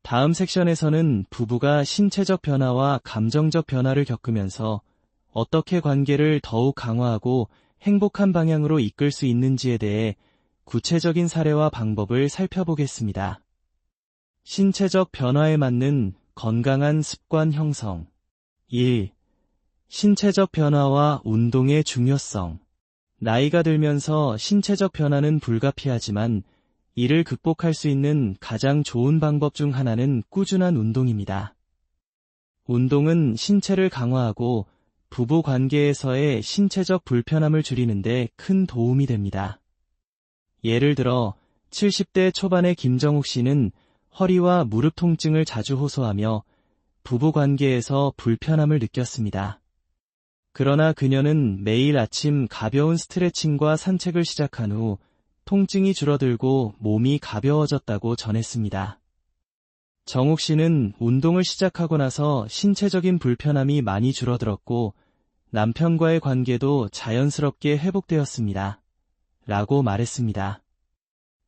다음 섹션에서는 부부가 신체적 변화와 감정적 변화를 겪으면서 어떻게 관계를 더욱 강화하고 행복한 방향으로 이끌 수 있는지에 대해 구체적인 사례와 방법을 살펴보겠습니다. 신체적 변화에 맞는 건강한 습관 형성. 1. 신체적 변화와 운동의 중요성. 나이가 들면서 신체적 변화는 불가피하지만 이를 극복할 수 있는 가장 좋은 방법 중 하나는 꾸준한 운동입니다. 운동은 신체를 강화하고 부부 관계에서의 신체적 불편함을 줄이는 데 큰 도움이 됩니다. 예를 들어 70대 초반의 김정욱 씨는 허리와 무릎 통증을 자주 호소하며 부부 관계에서 불편함을 느꼈습니다. 그러나 그녀는 매일 아침 가벼운 스트레칭과 산책을 시작한 후 통증이 줄어들고 몸이 가벼워졌다고 전했습니다. 정욱 씨는 운동을 시작하고 나서 신체적인 불편함이 많이 줄어들었고 남편과의 관계도 자연스럽게 회복되었습니다. 라고 말했습니다.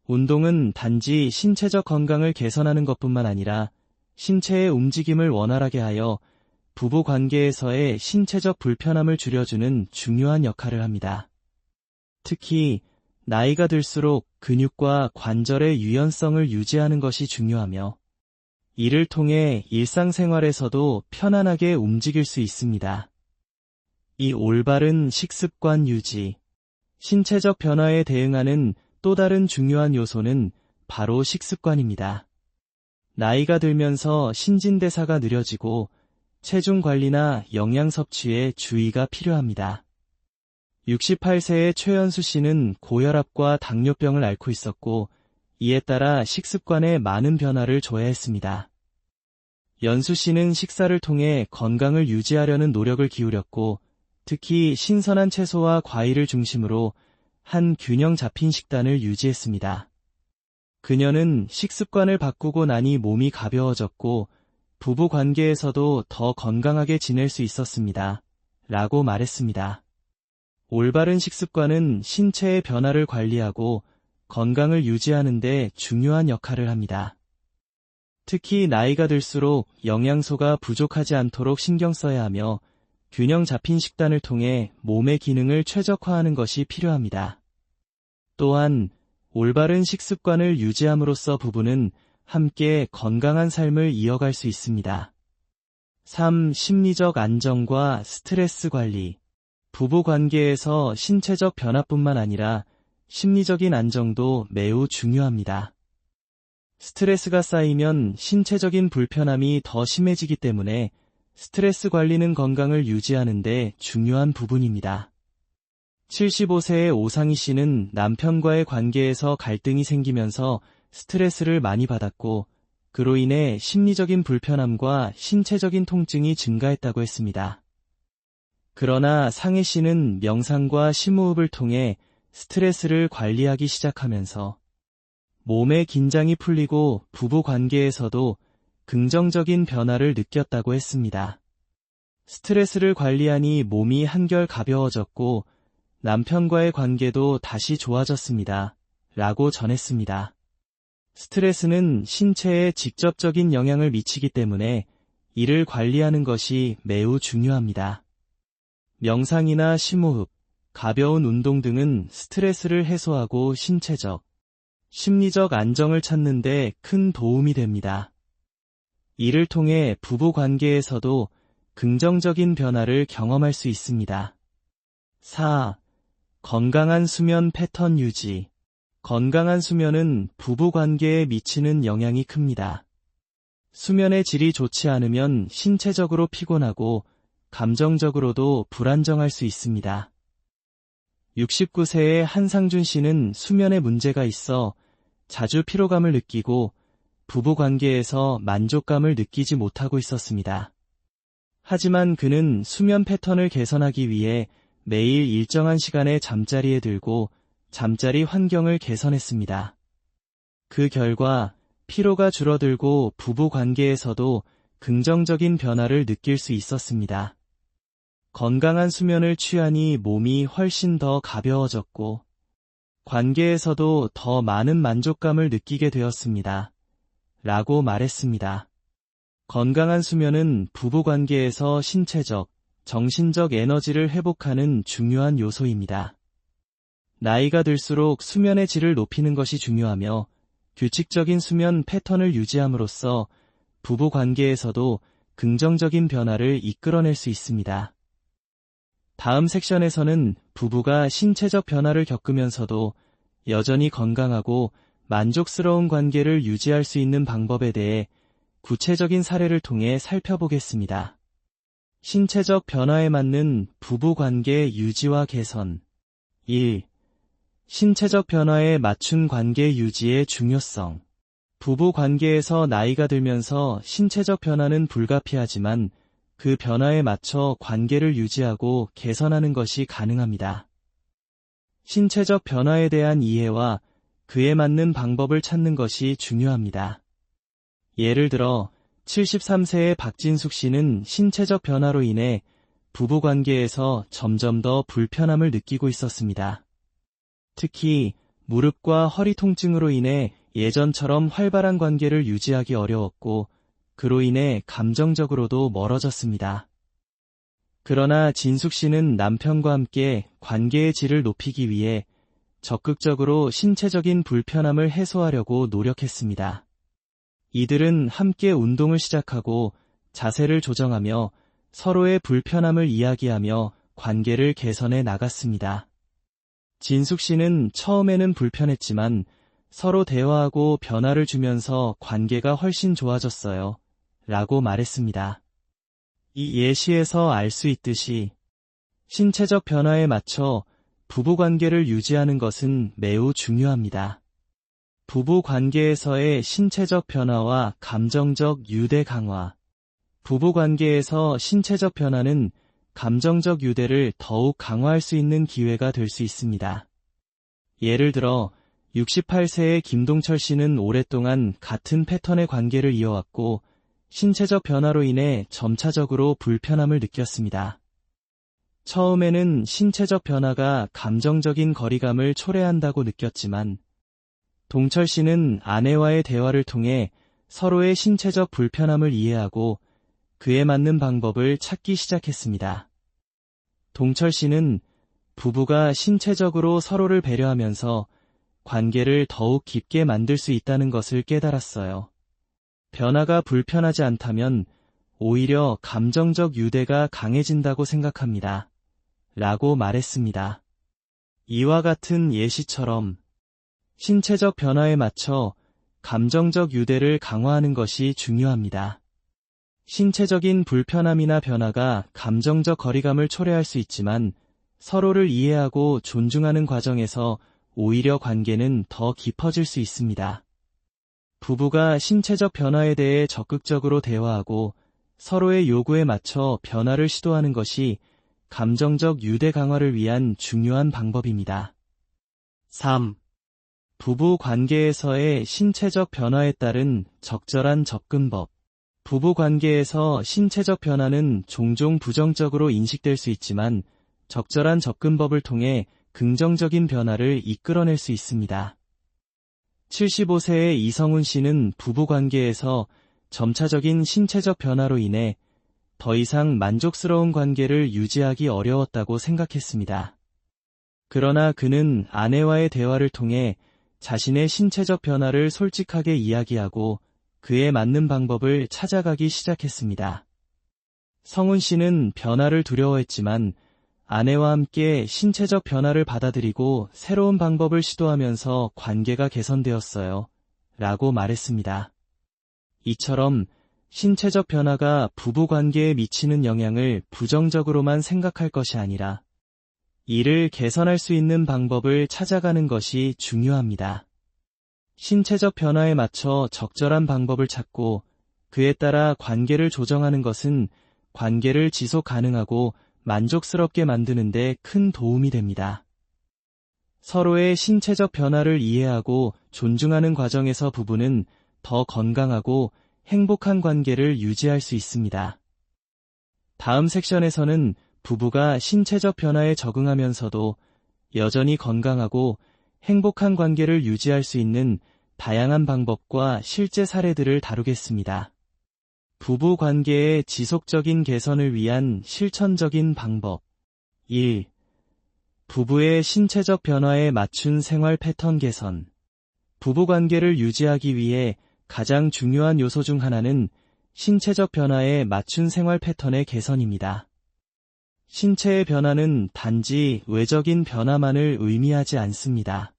운동은 단지 신체적 건강을 개선하는 것뿐만 아니라 신체의 움직임을 원활하게 하여 부부 관계에서의 신체적 불편함을 줄여주는 중요한 역할을 합니다. 특히 나이가 들수록 근육과 관절의 유연성을 유지하는 것이 중요하며 이를 통해 일상생활에서도 편안하게 움직일 수 있습니다. 이 올바른 식습관 유지, 신체적 변화에 대응하는 또 다른 중요한 요소는 바로 식습관입니다. 나이가 들면서 신진대사가 느려지고 체중 관리나 영양 섭취에 주의가 필요합니다. 68세의 최연수 씨는 고혈압과 당뇨병을 앓고 있었고 이에 따라 식습관에 많은 변화를 줘야 했습니다. 연수 씨는 식사를 통해 건강을 유지하려는 노력을 기울였고 특히 신선한 채소와 과일을 중심으로 한 균형 잡힌 식단을 유지했습니다. 그녀는 식습관을 바꾸고 나니 몸이 가벼워졌고 부부 관계에서도 더 건강하게 지낼 수 있었습니다. 라고 말했습니다. 올바른 식습관은 신체의 변화를 관리하고 건강을 유지하는 데 중요한 역할을 합니다. 특히 나이가 들수록 영양소가 부족하지 않도록 신경 써야 하며 균형 잡힌 식단을 통해 몸의 기능을 최적화하는 것이 필요합니다. 또한 올바른 식습관을 유지함으로써 부부는 함께 건강한 삶을 이어갈 수 있습니다. 3. 심리적 안정과 스트레스 관리. 부부 관계에서 신체적 변화뿐만 아니라 심리적인 안정도 매우 중요합니다. 스트레스가 쌓이면 신체적인 불편함이 더 심해지기 때문에 스트레스 관리는 건강을 유지하는 데 중요한 부분입니다. 75세의 오상희 씨는 남편과의 관계에서 갈등이 생기면서 스트레스를 많이 받았고 그로 인해 심리적인 불편함과 신체적인 통증이 증가했다고 했습니다. 그러나 상혜 씨는 명상과 심호흡을 통해 스트레스를 관리하기 시작하면서 몸의 긴장이 풀리고 부부 관계에서도 긍정적인 변화를 느꼈다고 했습니다. 스트레스를 관리하니 몸이 한결 가벼워졌고 남편과의 관계도 다시 좋아졌습니다. 라고 전했습니다. 스트레스는 신체에 직접적인 영향을 미치기 때문에 이를 관리하는 것이 매우 중요합니다. 명상이나 심호흡, 가벼운 운동 등은 스트레스를 해소하고 신체적, 심리적 안정을 찾는 데 큰 도움이 됩니다. 이를 통해 부부 관계에서도 긍정적인 변화를 경험할 수 있습니다. 4. 건강한 수면 패턴 유지. 건강한 수면은 부부 관계에 미치는 영향이 큽니다. 수면의 질이 좋지 않으면 신체적으로 피곤하고 감정적으로도 불안정할 수 있습니다. 69세의 한상준 씨는 수면에 문제가 있어 자주 피로감을 느끼고 부부 관계에서 만족감을 느끼지 못하고 있었습니다. 하지만 그는 수면 패턴을 개선하기 위해 매일 일정한 시간에 잠자리에 들고 잠자리 환경을 개선했습니다. 그 결과 피로가 줄어들고 부부 관계에서도 긍정적인 변화를 느낄 수 있었습니다. 건강한 수면을 취하니 몸이 훨씬 더 가벼워졌고 관계에서도 더 많은 만족감을 느끼게 되었습니다. 라고 말했습니다. 건강한 수면은 부부 관계에서 신체적, 정신적 에너지를 회복하는 중요한 요소입니다. 나이가 들수록 수면의 질을 높이는 것이 중요하며 규칙적인 수면 패턴을 유지함으로써 부부 관계에서도 긍정적인 변화를 이끌어낼 수 있습니다. 다음 섹션에서는 부부가 신체적 변화를 겪으면서도 여전히 건강하고 만족스러운 관계를 유지할 수 있는 방법에 대해 구체적인 사례를 통해 살펴보겠습니다. 신체적 변화에 맞는 부부 관계 유지와 개선. 1. 신체적 변화에 맞춘 관계 유지의 중요성. 부부 관계에서 나이가 들면서 신체적 변화는 불가피하지만 그 변화에 맞춰 관계를 유지하고 개선하는 것이 가능합니다. 신체적 변화에 대한 이해와 그에 맞는 방법을 찾는 것이 중요합니다. 예를 들어 73세의 박진숙 씨는 신체적 변화로 인해 부부관계에서 점점 더 불편함을 느끼고 있었습니다. 특히 무릎과 허리 통증으로 인해 예전처럼 활발한 관계를 유지하기 어려웠고 그로 인해 감정적으로도 멀어졌습니다. 그러나 진숙 씨는 남편과 함께 관계의 질을 높이기 위해 적극적으로 신체적인 불편함을 해소하려고 노력했습니다. 이들은 함께 운동을 시작하고 자세를 조정하며 서로의 불편함을 이야기하며 관계를 개선해 나갔습니다. 진숙 씨는 처음에는 불편했지만 서로 대화하고 변화를 주면서 관계가 훨씬 좋아졌어요. 라고 말했습니다. 이 예시에서 알 수 있듯이 신체적 변화에 맞춰 부부관계를 유지하는 것은 매우 중요합니다. 부부관계에서의 신체적 변화와 감정적 유대 강화. 부부관계에서 신체적 변화는 감정적 유대를 더욱 강화할 수 있는 기회가 될 수 있습니다. 예를 들어 68세의 김동철 씨는 오랫동안 같은 패턴의 관계를 이어왔고 신체적 변화로 인해 점차적으로 불편함을 느꼈습니다. 처음에는 신체적 변화가 감정적인 거리감을 초래한다고 느꼈지만 동철 씨는 아내와의 대화를 통해 서로의 신체적 불편함을 이해하고 그에 맞는 방법을 찾기 시작했습니다. 동철 씨는 부부가 신체적으로 서로를 배려하면서 관계를 더욱 깊게 만들 수 있다는 것을 깨달았어요. 변화가 불편하지 않다면 오히려 감정적 유대가 강해진다고 생각합니다. 라고 말했습니다. 이와 같은 예시처럼 신체적 변화에 맞춰 감정적 유대를 강화하는 것이 중요합니다. 신체적인 불편함이나 변화가 감정적 거리감을 초래할 수 있지만 서로를 이해하고 존중하는 과정에서 오히려 관계는 더 깊어질 수 있습니다. 부부가 신체적 변화에 대해 적극적으로 대화하고 서로의 요구에 맞춰 변화를 시도하는 것이 감정적 유대 강화를 위한 중요한 방법입니다. 3. 부부 관계에서의 신체적 변화에 따른 적절한 접근법. 부부 관계에서 신체적 변화는 종종 부정적으로 인식될 수 있지만 적절한 접근법을 통해 긍정적인 변화를 이끌어낼 수 있습니다. 75세의 이성훈 씨는 부부 관계에서 점차적인 신체적 변화로 인해 더 이상 만족스러운 관계를 유지하기 어려웠다고 생각했습니다. 그러나 그는 아내와의 대화를 통해 자신의 신체적 변화를 솔직하게 이야기하고 그에 맞는 방법을 찾아가기 시작했습니다. 성훈 씨는 변화를 두려워했지만 아내와 함께 신체적 변화를 받아들이고 새로운 방법을 시도하면서 관계가 개선되었어요. 라고 말했습니다. 이처럼 신체적 변화가 부부 관계에 미치는 영향을 부정적으로만 생각할 것이 아니라 이를 개선할 수 있는 방법을 찾아가는 것이 중요합니다. 신체적 변화에 맞춰 적절한 방법을 찾고 그에 따라 관계를 조정하는 것은 관계를 지속 가능하고 만족스럽게 만드는 데 큰 도움이 됩니다. 서로의 신체적 변화를 이해하고 존중하는 과정에서 부부는 더 건강하고 행복한 관계를 유지할 수 있습니다. 다음 섹션에서는 부부가 신체적 변화에 적응하면서도 여전히 건강하고 행복한 관계를 유지할 수 있는 다양한 방법과 실제 사례들을 다루겠습니다. 부부 관계의 지속적인 개선을 위한 실천적인 방법. 1. 부부의 신체적 변화에 맞춘 생활 패턴 개선. 부부 관계를 유지하기 위해 가장 중요한 요소 중 하나는 신체적 변화에 맞춘 생활 패턴의 개선입니다. 신체의 변화는 단지 외적인 변화만을 의미하지 않습니다.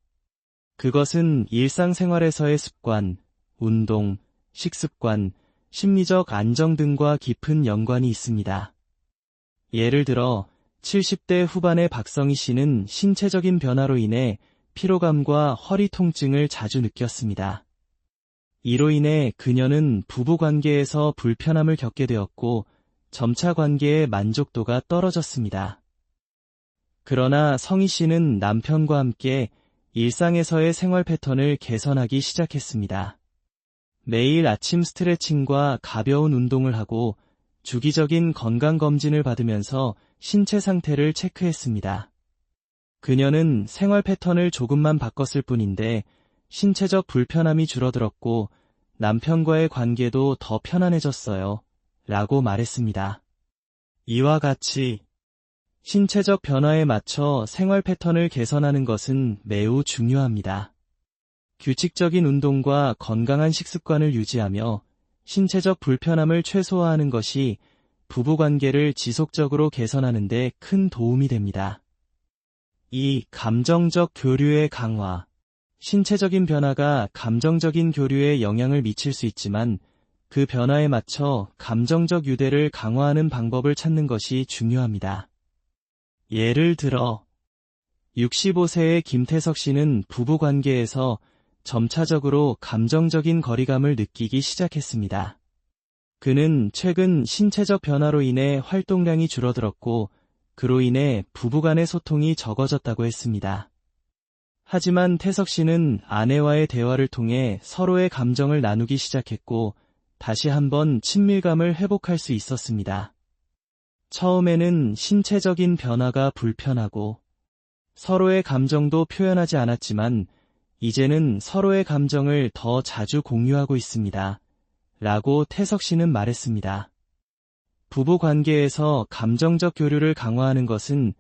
그것은 일상생활에서의 습관, 운동, 식습관, 심리적 안정 등과 깊은 연관이 있습니다. 예를 들어 70대 후반의 박성희 씨는 신체적인 변화로 인해 피로감과 허리 통증을 자주 느꼈습니다. 이로 인해 그녀는 부부관계에서 불편함을 겪게 되었고 점차 관계의 만족도가 떨어졌습니다. 그러나 성희 씨는 남편과 함께 일상에서의 생활 패턴을 개선하기 시작했습니다. 매일 아침 스트레칭과 가벼운 운동을 하고 주기적인 건강검진을 받으면서 신체 상태를 체크했습니다. 그녀는 생활 패턴을 조금만 바꿨을 뿐인데 신체적 불편함이 줄어들었고 남편과의 관계도 더 편안해졌어요. 라고 말했습니다. 이와 같이 신체적 변화에 맞춰 생활 패턴을 개선하는 것은 매우 중요합니다. 규칙적인 운동과 건강한 식습관을 유지하며 신체적 불편함을 최소화하는 것이 부부관계를 지속적으로 개선하는 데 큰 도움이 됩니다. 2. 감정적 교류의 강화. 신체적인 변화가 감정적인 교류에 영향을 미칠 수 있지만 그 변화에 맞춰 감정적 유대를 강화하는 방법을 찾는 것이 중요합니다. 예를 들어 65세의 김태석 씨는 부부관계에서 점차적으로 감정적인 거리감을 느끼기 시작했습니다. 그는 최근 신체적 변화로 인해 활동량이 줄어들었고 그로 인해 부부간의 소통이 적어졌다고 했습니다. 하지만 태석 씨는 아내와의 대화를 통해 서로의 감정을 나누기 시작했고 다시 한번 친밀감을 회복할 수 있었습니다. 처음에는 신체적인 변화가 불편하고 서로의 감정도 표현하지 않았지만 이제는 서로의 감정을 더 자주 공유하고 있습니다. 라고 태석 씨는 말했습니다. 부부 관계에서 감정적 교류를 강화하는 것은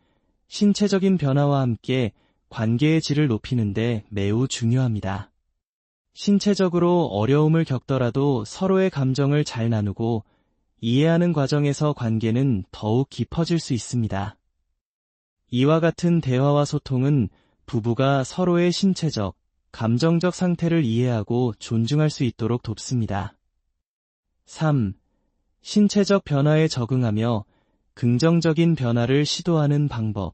신체적인 변화와 함께 관계의 질을 높이는 데 매우 중요합니다. 신체적으로 어려움을 겪더라도 서로의 감정을 잘 나누고 이해하는 과정에서 관계는 더욱 깊어질 수 있습니다. 이와 같은 대화와 소통은 부부가 서로의 신체적, 감정적 상태를 이해하고 존중할 수 있도록 돕습니다. 3. 신체적 변화에 적응하며 긍정적인 변화를 시도하는 방법.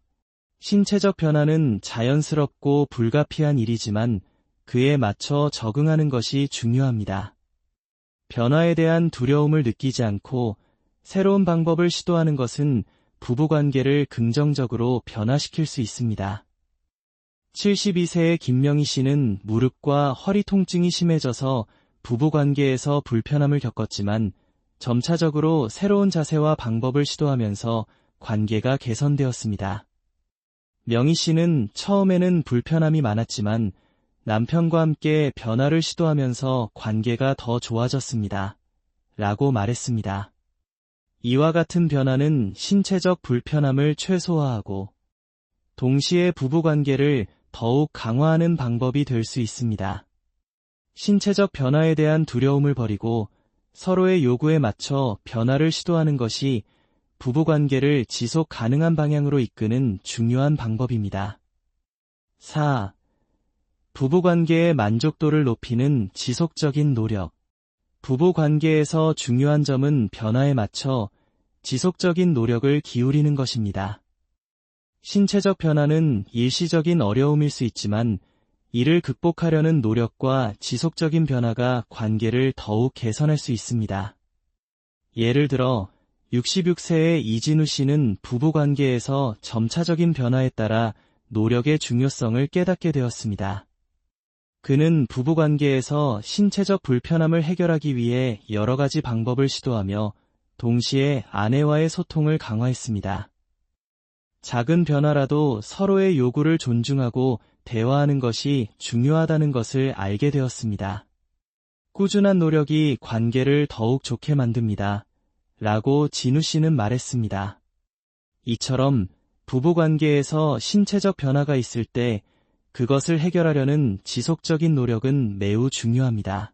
신체적 변화는 자연스럽고 불가피한 일이지만 그에 맞춰 적응하는 것이 중요합니다. 변화에 대한 두려움을 느끼지 않고 새로운 방법을 시도하는 것은 부부관계를 긍정적으로 변화시킬 수 있습니다. 72세의 김명희 씨는 무릎과 허리 통증이 심해져서 부부관계에서 불편함을 겪었지만 점차적으로 새로운 자세와 방법을 시도하면서 관계가 개선되었습니다. 명희 씨는 처음에는 불편함이 많았지만 남편과 함께 변화를 시도하면서 관계가 더 좋아졌습니다. 라고 말했습니다. 이와 같은 변화는 신체적 불편함을 최소화하고 동시에 부부관계를 더욱 강화하는 방법이 될 수 있습니다. 신체적 변화에 대한 두려움을 버리고 서로의 요구에 맞춰 변화를 시도하는 것이 부부관계를 지속 가능한 방향으로 이끄는 중요한 방법입니다. 4. 부부관계의 만족도를 높이는 지속적인 노력. 부부관계에서 중요한 점은 변화에 맞춰 지속적인 노력을 기울이는 것입니다. 신체적 변화는 일시적인 어려움일 수 있지만 이를 극복하려는 노력과 지속적인 변화가 관계를 더욱 개선할 수 있습니다. 예를 들어 66세의 이진우 씨는 부부관계에서 점차적인 변화에 따라 노력의 중요성을 깨닫게 되었습니다. 그는 부부관계에서 신체적 불편함을 해결하기 위해 여러 가지 방법을 시도하며 동시에 아내와의 소통을 강화했습니다. 작은 변화라도 서로의 요구를 존중하고 대화하는 것이 중요하다는 것을 알게 되었습니다. 꾸준한 노력이 관계를 더욱 좋게 만듭니다. 라고 진우 씨는 말했습니다. 이처럼 부부관계에서 신체적 변화가 있을 때 그것을 해결하려는 지속적인 노력은 매우 중요합니다.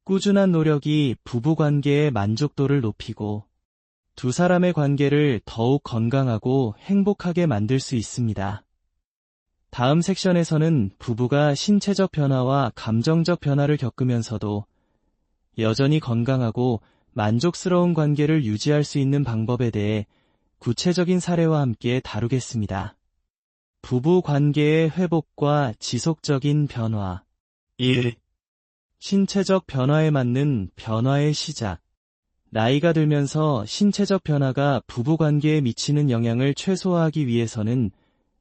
꾸준한 노력이 부부관계의 만족도를 높이고 두 사람의 관계를 더욱 건강하고 행복하게 만들 수 있습니다. 다음 섹션에서는 부부가 신체적 변화와 감정적 변화를 겪으면서도 여전히 건강하고 만족스러운 관계를 유지할 수 있는 방법에 대해 구체적인 사례와 함께 다루겠습니다. 부부 관계의 회복과 지속적인 변화. 1. 신체적 변화에 맞는 변화의 시작. 나이가 들면서 신체적 변화가 부부관계에 미치는 영향을 최소화하기 위해서는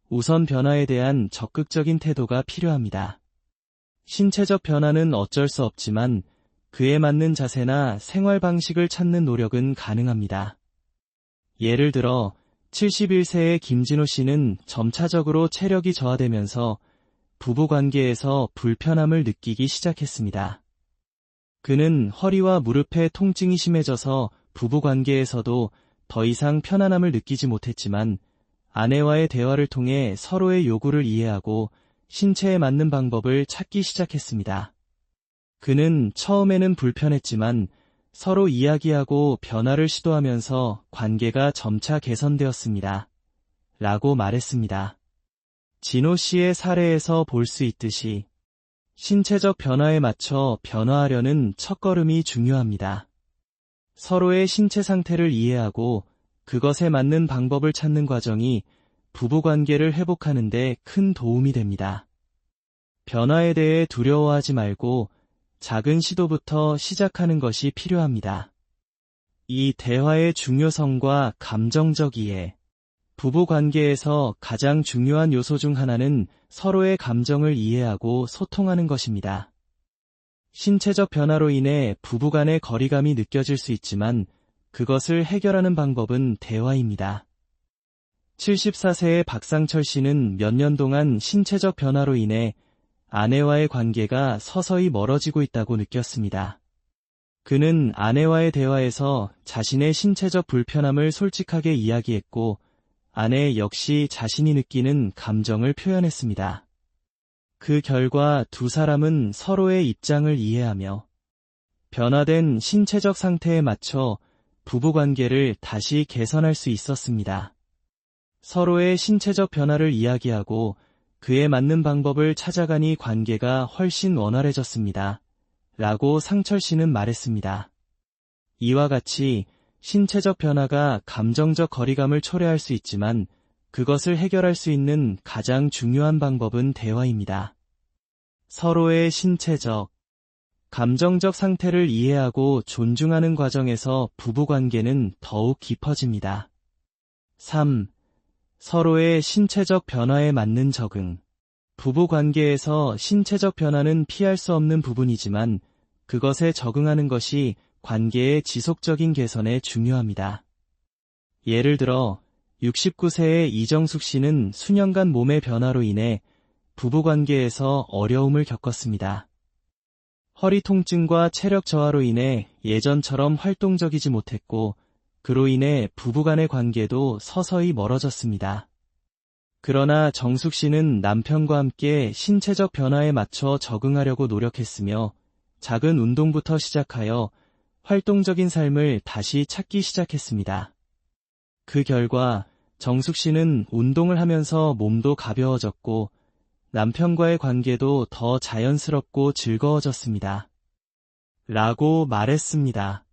우선 변화에 대한 적극적인 태도가 필요합니다. 신체적 변화는 어쩔 수 없지만 그에 맞는 자세나 생활 방식을 찾는 노력은 가능합니다. 예를 들어 71세의 김진호 씨는 점차적으로 체력이 저하되면서 부부관계에서 불편함을 느끼기 시작했습니다. 그는 허리와 무릎의 통증이 심해져서 부부관계에서도 더 이상 편안함을 느끼지 못했지만 아내와의 대화를 통해 서로의 요구를 이해하고 신체에 맞는 방법을 찾기 시작했습니다. 그는 처음에는 불편했지만 서로 이야기하고 변화를 시도하면서 관계가 점차 개선되었습니다. 라고 말했습니다. 진호 씨의 사례에서 볼 수 있듯이 신체적 변화에 맞춰 변화하려는 첫걸음이 중요합니다. 서로의 신체 상태를 이해하고 그것에 맞는 방법을 찾는 과정이 부부관계를 회복하는 데 큰 도움이 됩니다. 변화에 대해 두려워하지 말고 작은 시도부터 시작하는 것이 필요합니다. 이 대화의 중요성과 감정적 이해. 부부관계에서 가장 중요한 요소 중 하나는 서로의 감정을 이해하고 소통하는 것입니다. 신체적 변화로 인해 부부간의 거리감이 느껴질 수 있지만 그것을 해결하는 방법은 대화입니다. 74세의 박상철 씨는 몇 년 동안 신체적 변화로 인해 아내와의 관계가 서서히 멀어지고 있다고 느꼈습니다. 그는 아내와의 대화에서 자신의 신체적 불편함을 솔직하게 이야기했고 아내 역시 자신이 느끼는 감정을 표현했습니다. 그 결과 두 사람은 서로의 입장을 이해하며 변화된 신체적 상태에 맞춰 부부관계를 다시 개선할 수 있었습니다. 서로의 신체적 변화를 이야기하고 그에 맞는 방법을 찾아가니 관계가 훨씬 원활해졌습니다. 라고 상철 씨는 말했습니다. 이와 같이 신체적 변화가 감정적 거리감을 초래할 수 있지만 그것을 해결할 수 있는 가장 중요한 방법은 대화입니다. 서로의 신체적, 감정적 상태를 이해하고 존중하는 과정에서 부부관계는 더욱 깊어집니다. 3. 서로의 신체적 변화에 맞는 적응. 부부관계에서 신체적 변화는 피할 수 없는 부분이지만 그것에 적응하는 것이 관계의 지속적인 개선에 중요합니다. 예를 들어 69세의 이정숙 씨는 수년간 몸의 변화로 인해 부부관계에서 어려움을 겪었습니다. 허리 통증과 체력 저하로 인해 예전처럼 활동적이지 못했고 그로 인해 부부간의 관계도 서서히 멀어졌습니다. 그러나 정숙 씨는 남편과 함께 신체적 변화에 맞춰 적응하려고 노력했으며 작은 운동부터 시작하여 활동적인 삶을 다시 찾기 시작했습니다. 그 결과 정숙 씨는 운동을 하면서 몸도 가벼워졌고 남편과의 관계도 더 자연스럽고 즐거워졌습니다. 라고 말했습니다.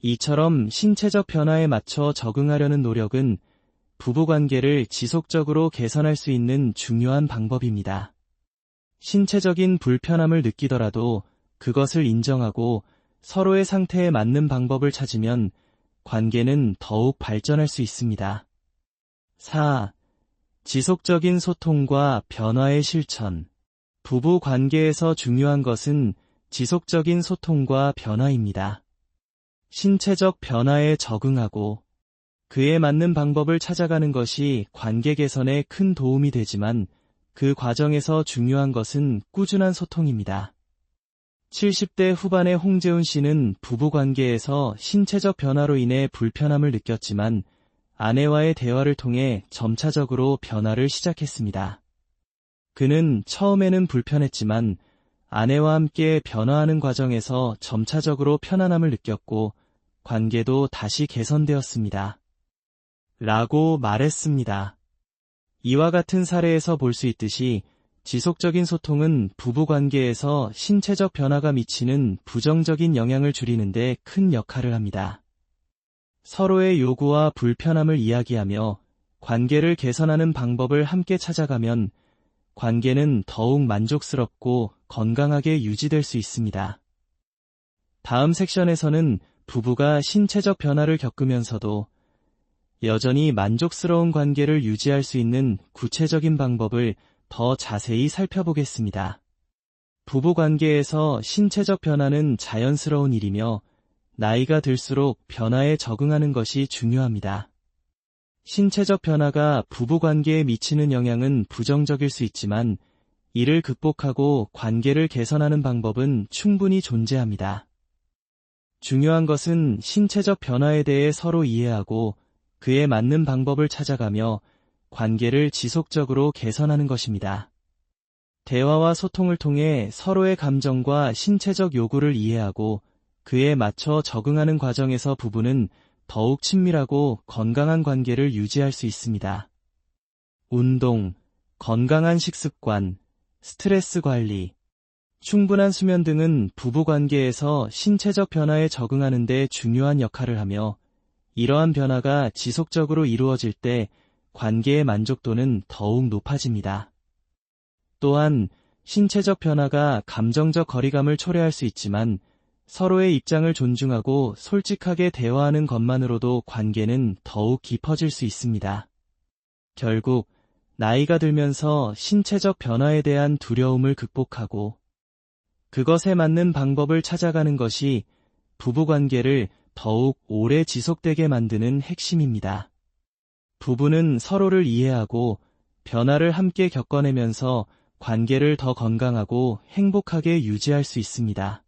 이처럼 신체적 변화에 맞춰 적응하려는 노력은 부부관계를 지속적으로 개선할 수 있는 중요한 방법입니다. 신체적인 불편함을 느끼더라도 그것을 인정하고 서로의 상태에 맞는 방법을 찾으면 관계는 더욱 발전할 수 있습니다. 4. 지속적인 소통과 변화의 실천. 부부 관계에서 중요한 것은 지속적인 소통과 변화입니다. 신체적 변화에 적응하고 그에 맞는 방법을 찾아가는 것이 관계 개선에 큰 도움이 되지만 그 과정에서 중요한 것은 꾸준한 소통입니다. 70대 후반의 홍재훈 씨는 부부 관계에서 신체적 변화로 인해 불편함을 느꼈지만 아내와의 대화를 통해 점차적으로 변화를 시작했습니다. 그는 처음에는 불편했지만 아내와 함께 변화하는 과정에서 점차적으로 편안함을 느꼈고 관계도 다시 개선되었습니다. 라고 말했습니다. 이와 같은 사례에서 볼 수 있듯이 지속적인 소통은 부부관계에서 신체적 변화가 미치는 부정적인 영향을 줄이는 데 큰 역할을 합니다. 서로의 요구와 불편함을 이야기하며 관계를 개선하는 방법을 함께 찾아가면 관계는 더욱 만족스럽고 건강하게 유지될 수 있습니다. 다음 섹션에서는 부부가 신체적 변화를 겪으면서도 여전히 만족스러운 관계를 유지할 수 있는 구체적인 방법을 더 자세히 살펴보겠습니다. 부부 관계에서 신체적 변화는 자연스러운 일이며 나이가 들수록 변화에 적응하는 것이 중요합니다. 신체적 변화가 부부 관계에 미치는 영향은 부정적일 수 있지만 이를 극복하고 관계를 개선하는 방법은 충분히 존재합니다. 중요한 것은 신체적 변화에 대해 서로 이해하고 그에 맞는 방법을 찾아가며 관계를 지속적으로 개선하는 것입니다. 대화와 소통을 통해 서로의 감정과 신체적 요구를 이해하고 그에 맞춰 적응하는 과정에서 부부는 더욱 친밀하고 건강한 관계를 유지할 수 있습니다. 운동, 건강한 식습관, 스트레스 관리, 충분한 수면 등은 부부 관계에서 신체적 변화에 적응하는 데 중요한 역할을 하며 이러한 변화가 지속적으로 이루어질 때 관계의 만족도는 더욱 높아집니다. 또한 신체적 변화가 감정적 거리감을 초래할 수 있지만 서로의 입장을 존중하고 솔직하게 대화하는 것만으로도 관계는 더욱 깊어질 수 있습니다. 결국 나이가 들면서 신체적 변화에 대한 두려움을 극복하고 그것에 맞는 방법을 찾아가는 것이 부부관계를 더욱 오래 지속되게 만드는 핵심입니다. 부부는 서로를 이해하고 변화를 함께 겪어내면서 관계를 더 건강하고 행복하게 유지할 수 있습니다.